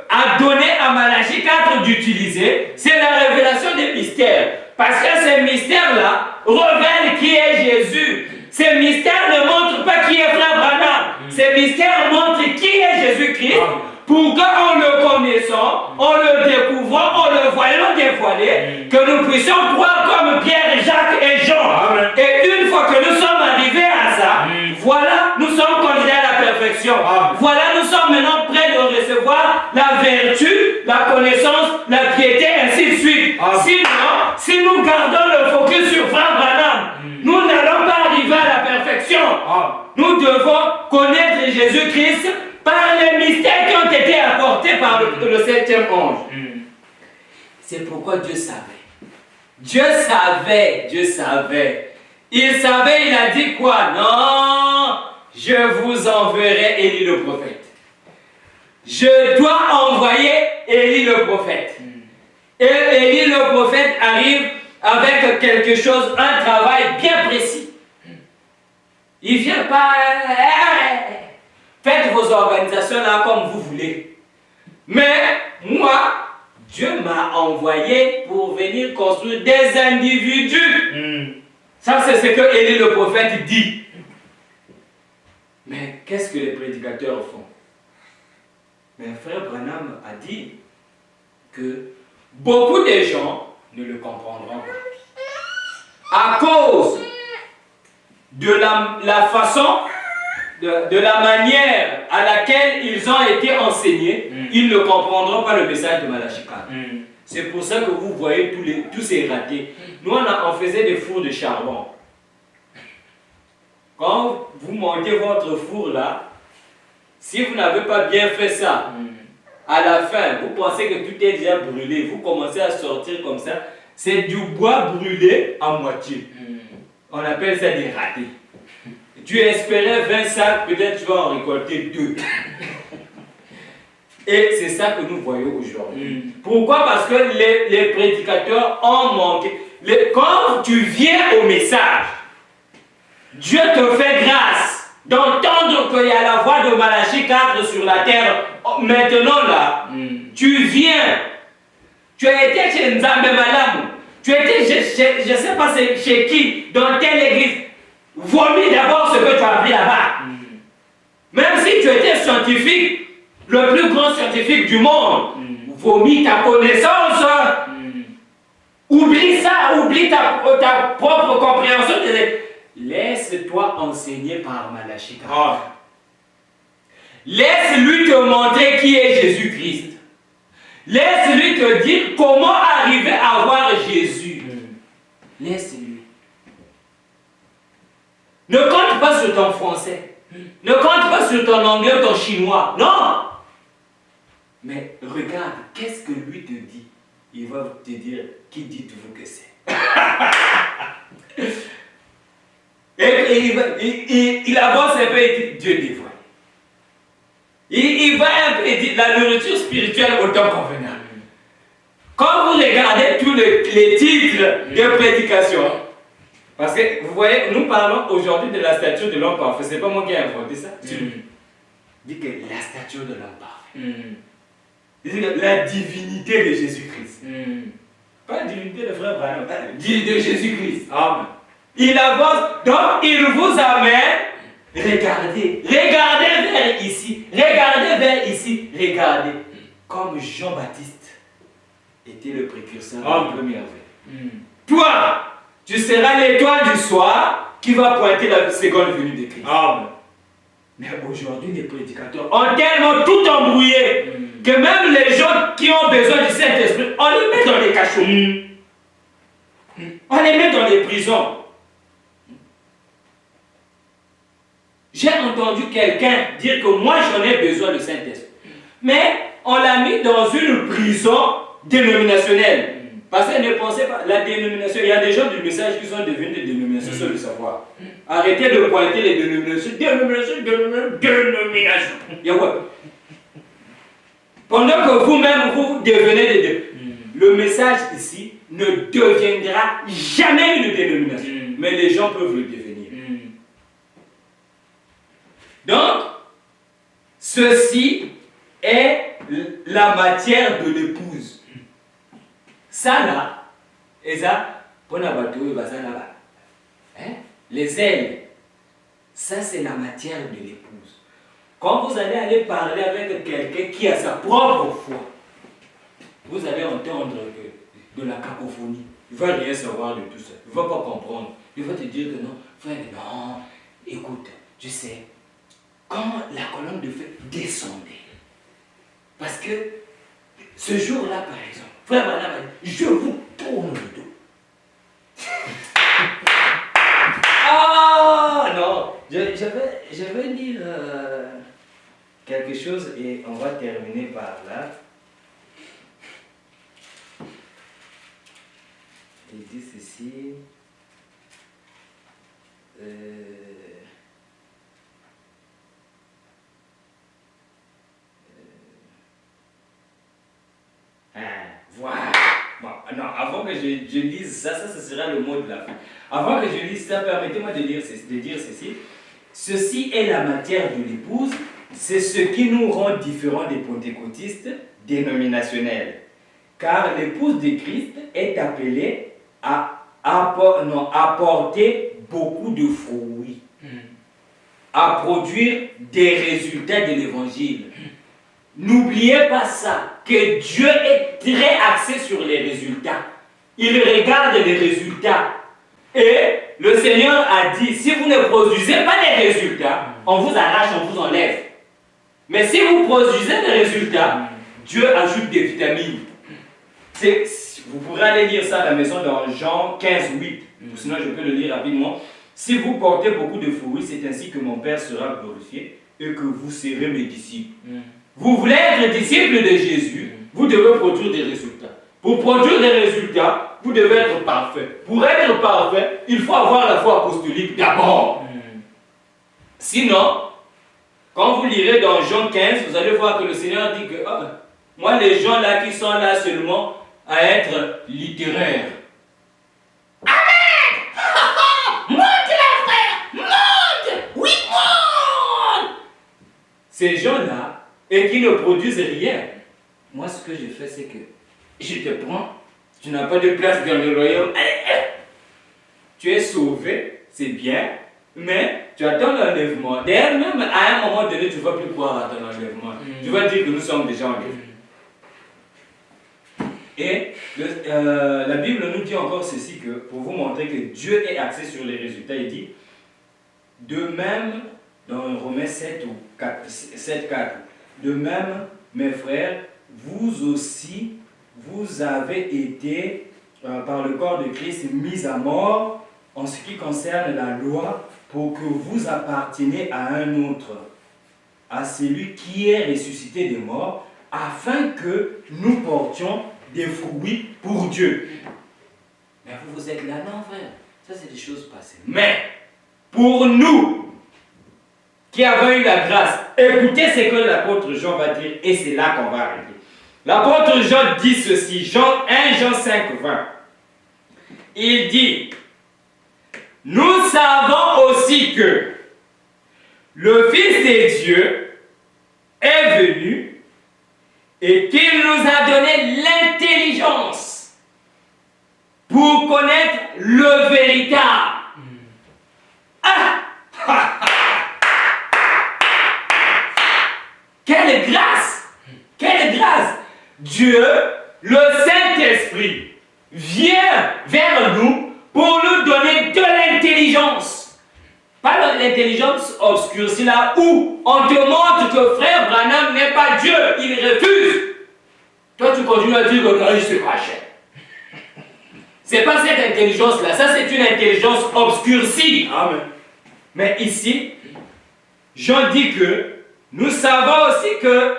a donné à Malachie 4 d'utiliser, c'est la révélation des mystères. Parce que ces mystères-là révèlent qui est Jésus. Ces mystères ne montrent pas qui est Frère Branham. Ces mystères montrent qui est Jésus-Christ. Pour qu'en le connaissant, en le découvrant, en le voyant dévoilé, que nous puissions croire comme Pierre, Jacques et Jean. Amen. Et une fois que nous sommes arrivés à ça, voilà, nous sommes condamnés à la perfection. Amen. Voilà, nous sommes maintenant prêts de recevoir la vertu, la connaissance, la piété, ainsi de suite. Amen. Sinon, si nous gardons le focus sur Frère Branham, nous n'allons pas arriver à la perfection. Amen. Nous devons connaître Jésus-Christ par les mystères qui ont été apportés par le 7e ange. C'est pourquoi Dieu savait. Dieu savait. Il savait, il a dit quoi? Non, je vous enverrai Élie le prophète. Je dois envoyer Élie le prophète. Et Élie le prophète arrive avec quelque chose, un travail bien précis. Il ne vient pas... Faites vos organisations là comme vous voulez. Mais moi, Dieu m'a envoyé pour venir construire des individus. Ça, c'est ce que Élie le prophète dit. Mais qu'est-ce que les prédicateurs font? Mais frère Branham a dit que beaucoup de gens ne le comprendront pas. À cause de la façon, de la manière à laquelle ils ont été enseignés, ils ne comprendront pas le message de Malachie 4. C'est pour ça que vous voyez tous ces ratés. Nous, on faisait des fours de charbon. Quand vous montez votre four là, si vous n'avez pas bien fait ça, à la fin, vous pensez que tout est déjà brûlé, vous commencez à sortir comme ça, c'est du bois brûlé à moitié. On appelle ça des ratés. Tu espérais 20 sacs, peut-être tu vas en récolter 2. Et c'est ça que nous voyons aujourd'hui. Pourquoi? Parce que les prédicateurs ont manqué. Quand tu viens au message, Dieu te fait grâce d'entendre qu'il y a la voix de Malachie 4 sur la terre. Maintenant là, tu viens. Tu as été chez Nzambe Malamu. Tu as été, je ne sais pas chez qui, dans telle église. Vomis d'abord ce que tu as appris là-bas. Même si tu étais scientifique, le plus grand scientifique du monde, vomis ta connaissance. Oublie ça, oublie ta propre compréhension. Laisse-toi enseigner par Malachie 4. Laisse-lui te montrer qui est Jésus-Christ. Laisse-lui te dire comment arriver à voir Jésus. Laisse-lui. Ne compte pas sur ton français. Ne compte pas sur ton anglais ou ton chinois. Non. Mais regarde, qu'est-ce que lui te dit? Il va te dire, qui dites-vous que c'est? Et il avance un peu et dit, Dieu dévoile. Il va un peu et dit, la nourriture spirituelle autant convenable. Quand vous regardez tous les titres de prédication, parce que vous voyez, nous parlons aujourd'hui de la stature de l'homme parfait. C'est pas moi qui ai inventé ça. Dit que la stature de l'homme parfait. Dit que la divinité de Jésus-Christ. Pas la divinité de frère Branham, de Jésus-Christ. Amen. Il avance, donc il vous amène. Regardez vers ici, regardez vers ici, regardez. Comme Jean-Baptiste était le précurseur de la première veille. Toi, tu seras l'étoile du soir qui va pointer la seconde venue de Christ. Amen. Mais aujourd'hui, les prédicateurs ont tellement tout embrouillé que même les gens qui ont besoin du Saint-Esprit, on les met dans les cachots. On les met dans les prisons. J'ai entendu quelqu'un dire que moi j'en ai besoin du Saint-Esprit. Mais on l'a mis dans une prison dénominationnelle. Parce qu'elle ne pensait pas, la dénomination, il y a des gens du message qui sont devenus des dénominations sans le savoir. Arrêtez de pointer les dénominations. Pendant que vous-même vous devenez des dénominations. Le message ici ne deviendra jamais une dénomination. Mais les gens peuvent le devenir. Donc, ceci est la matière de l'épouse. Ça là, et ça, pour la bateau, ça là-bas. Les ailes, ça c'est la matière de l'épouse. Quand vous allez aller parler avec quelqu'un qui a sa propre foi, vous allez entendre de la cacophonie. Il ne va rien savoir de tout ça. Il ne va pas comprendre. Il va te dire que non, frère, non, écoute, tu sais, quand la colonne de feu descendait, parce que ce jour-là, par exemple, frère Madame, je vous tourne le dos. Ah non, je vais dire quelque chose et on va terminer par là. Il dit ceci. Voilà. Bon, non, avant que je lise ça, ce sera le mot de la fin. Avant que je lise ça, permettez-moi de dire ceci. Ceci est la matière de l'épouse, c'est ce qui nous rend différents des pentecôtistes dénominationnels. Car l'épouse de Christ est appelée à apporter beaucoup de fruits, à produire des résultats de l'évangile. N'oubliez pas ça, que Dieu est très axé sur les résultats. Il regarde les résultats. Et le Seigneur a dit, si vous ne produisez pas les résultats, on vous arrache, on vous enlève. Mais si vous produisez des résultats, Dieu ajoute des vitamines. Vous pourrez aller lire ça à la maison dans Jean 15, 8. Sinon, je peux le lire rapidement. Si vous portez beaucoup de fruits, c'est ainsi que mon Père sera glorifié et que vous serez mes disciples. Vous voulez être disciple de Jésus, vous devez produire des résultats. Pour produire des résultats, vous devez être parfait. Pour être parfait, il faut avoir la foi apostolique d'abord. Sinon, quand vous lirez dans Jean 15, vous allez voir que le Seigneur dit que moi, les gens là qui sont là seulement à être littéraires. Amen! Monte là, frère! Monte! Oui, monte! Ces gens-là, et qui ne produisent rien. Moi, ce que je fais, c'est que je te prends, tu n'as pas de place dans le royaume. Allez. Tu es sauvé, c'est bien, mais tu attends l'enlèvement. D'ailleurs, même à un moment donné, tu ne vas plus croire à ton enlèvement. Tu vas dire que nous sommes déjà enlevés. Et la Bible nous dit encore ceci, que pour vous montrer que Dieu est axé sur les résultats, il dit, de même, dans Romains 7 ou 7, 4, de même, mes frères, vous aussi, vous avez été, par le corps de Christ, mis à mort en ce qui concerne la loi, pour que vous apparteniez à un autre, à celui qui est ressuscité des morts, afin que nous portions des fruits pour Dieu. Mais vous êtes là, non frère, ça c'est des choses passées. Mais, pour nous, qui avons eu la grâce, écoutez ce que l'apôtre Jean va dire, et c'est là qu'on va arriver. L'apôtre Jean dit ceci, 1 Jean 5, 20. Il dit, nous savons aussi que le Fils de Dieu est venu et qu'il nous a donné l'intelligence pour connaître le véritable. Quelle grâce! Quelle grâce! Dieu, le Saint-Esprit, vient vers nous pour nous donner de l'intelligence. Pas l'intelligence obscurcie là où on te montre que frère Branham n'est pas Dieu, il refuse. Toi tu continues à dire que non, il se cachait. C'est pas cette intelligence là, ça c'est une intelligence obscurcie. Amen. Mais ici, Jean dit que nous savons aussi que,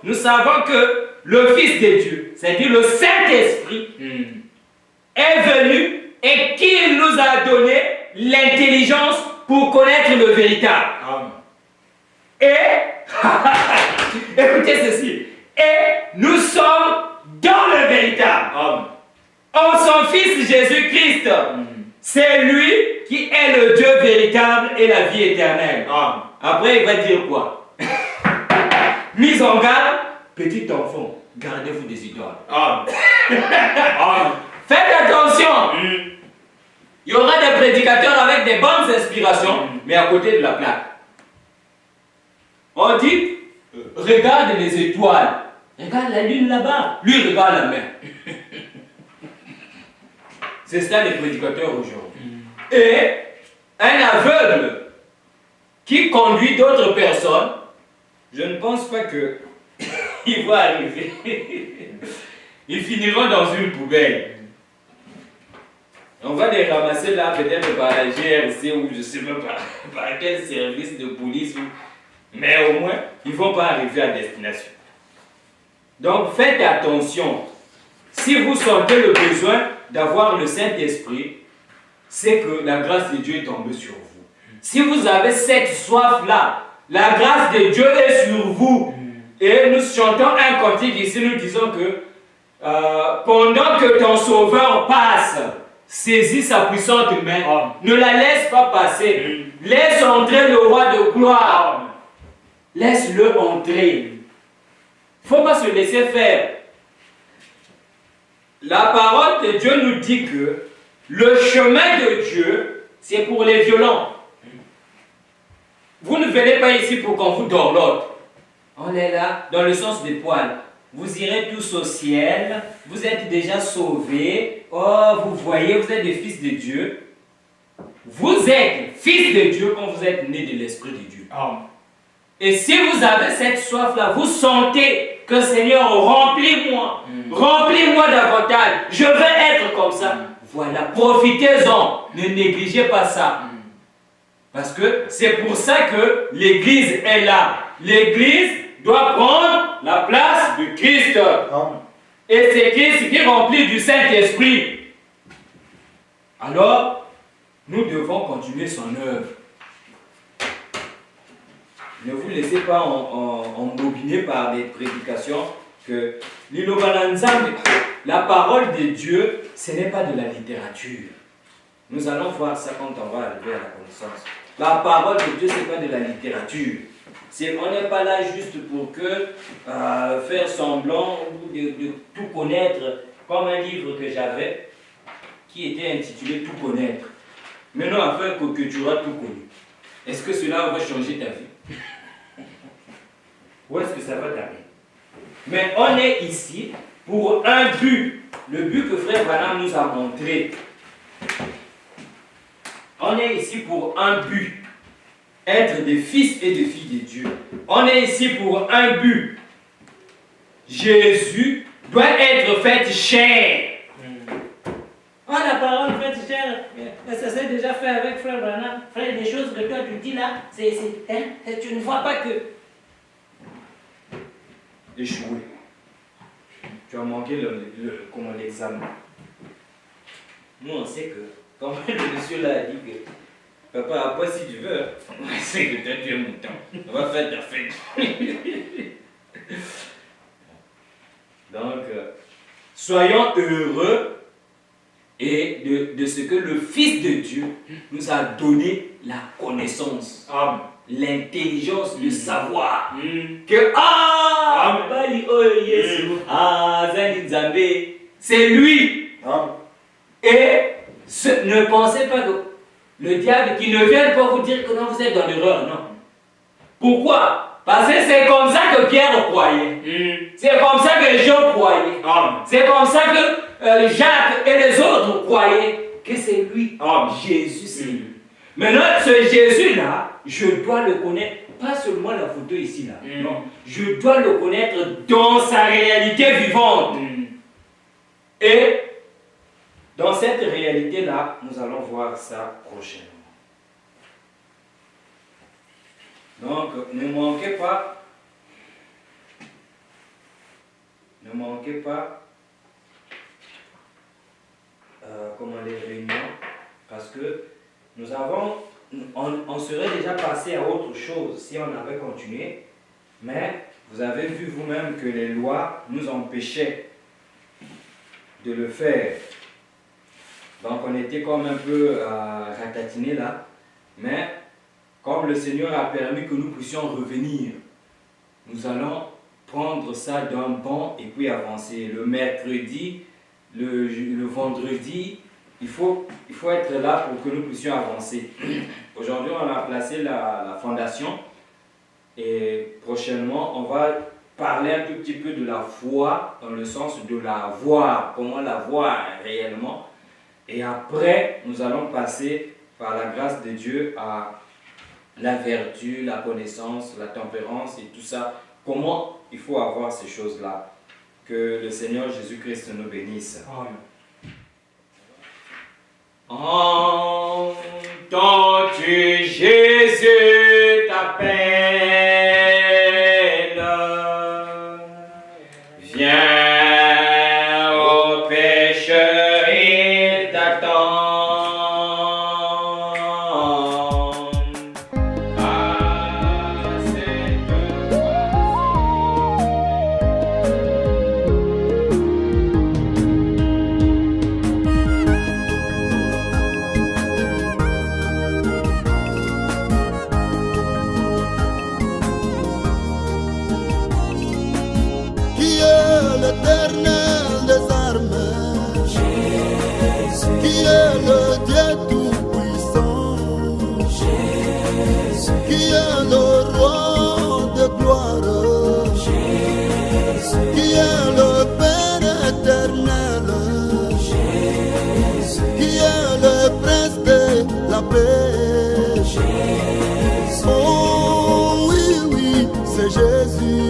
nous savons que le Fils de Dieu, c'est-à-dire le Saint-Esprit, est venu et qu'il nous a donné l'intelligence pour connaître le véritable. Amen. Et, écoutez ceci, et nous sommes dans le véritable. Amen. En son Fils Jésus-Christ, c'est lui qui est le Dieu véritable et la vie éternelle. Amen. Après, il va dire quoi? Mise en garde, petit enfant, gardez-vous des idoles. Amen. Amen. Faites attention. Il y aura des prédicateurs avec des bonnes inspirations, mais à côté de la plaque. On dit, regarde les étoiles. Regarde la lune là-bas. Lui, regarde la mer. C'est ça les prédicateurs aujourd'hui. Et un aveugle qui conduit d'autres personnes, je ne pense pas que il va arriver. Ils finiront dans une poubelle. On va les ramasser là, peut-être par la GRC ou je ne sais même pas par quel service de police. Mais au moins, ils ne vont pas arriver à destination. Donc faites attention. Si vous sentez le besoin d'avoir le Saint-Esprit, c'est que la grâce de Dieu est tombée sur vous. Si vous avez cette soif-là, la grâce de Dieu est sur vous. Et nous chantons un cantique ici, nous disons que pendant que ton sauveur passe, saisis sa puissante main, ne la laisse pas passer. Laisse entrer le roi de gloire. Laisse-le entrer. Il ne faut pas se laisser faire. La parole de Dieu nous dit que le chemin de Dieu, c'est pour les violents. Vous ne venez pas ici pour qu'on vous dorlote. On est là dans le sens des poils. Vous irez tous au ciel. Vous êtes déjà sauvés. Oh, vous voyez, vous êtes des fils de Dieu. Vous êtes fils de Dieu quand vous êtes nés de l'Esprit de Dieu. Et si vous avez cette soif-là, vous sentez que Seigneur, remplis-moi. Remplis-moi davantage. Je veux être comme ça. Voilà, profitez-en. Ne négligez pas ça. Parce que c'est pour ça que l'Église est là. L'Église doit prendre la place de Christ. Et c'est Christ qui remplit du Saint-Esprit. Alors, nous devons continuer son œuvre. Ne vous laissez pas embobiner par des prédications que la parole de Dieu, ce n'est pas de la littérature. Nous allons voir ça quand on va arriver à la connaissance. La parole de Dieu, ce n'est pas de la littérature. On n'est pas là juste pour faire semblant de tout connaître, comme un livre que j'avais qui était intitulé Tout connaître. Maintenant, afin que tu auras tout connu. Est-ce que cela va changer ta vie? Où est-ce que ça va t'amener? Mais on est ici pour un but. Le but que Frère Branham nous a montré. On est ici pour un but. Être des fils et des filles de Dieu. On est ici pour un but. Jésus doit être fait chair. Oh, la parole faite chair, ça s'est déjà fait avec Frère Branham. Frère, des choses que toi tu dis là, tu ne vois pas que... Échoué. Tu as manqué l'examen. Nous, on sait que, comme le monsieur là a dit que, papa, après si tu veux, on sait que toi tu es mouton. On va faire ta fête. Donc, soyons heureux et de ce que le Fils de Dieu nous a donné la connaissance, l'intelligence de savoir que c'est lui. Et ne pensez pas que le diable qui ne vient pas vous dire que non, vous êtes dans l'erreur, non. Pourquoi? Parce que c'est comme ça que Pierre croyait. C'est comme ça que Jean croyait. C'est comme ça que Jacques et les autres croyaient que c'est lui. Jésus, c'est lui. Maintenant, ce Jésus-là, je dois le connaître, pas seulement la photo ici, là. Non, je dois le connaître dans sa réalité vivante. Et dans cette réalité-là, nous allons voir ça prochainement. Donc, ne manquez pas, les réunions, parce que on serait déjà passé à autre chose si on avait continué, mais vous avez vu vous-même que les lois nous empêchaient de le faire. Donc on était comme un peu ratatinés là, mais comme le Seigneur a permis que nous puissions revenir, nous allons prendre ça d'un bond et puis avancer. Le mercredi, le vendredi, il faut être là pour que nous puissions avancer. Aujourd'hui, on a placé la fondation et prochainement, on va parler un tout petit peu de la foi dans le sens de la voir, comment la voir réellement. Et après, nous allons passer par la grâce de Dieu à la vertu, la connaissance, la tempérance et tout ça. Comment il faut avoir ces choses-là. Que le Seigneur Jésus-Christ nous bénisse. Amen. Entends-tu Jésus t'appelle, viens au pécheur, il t'attend. Jésus.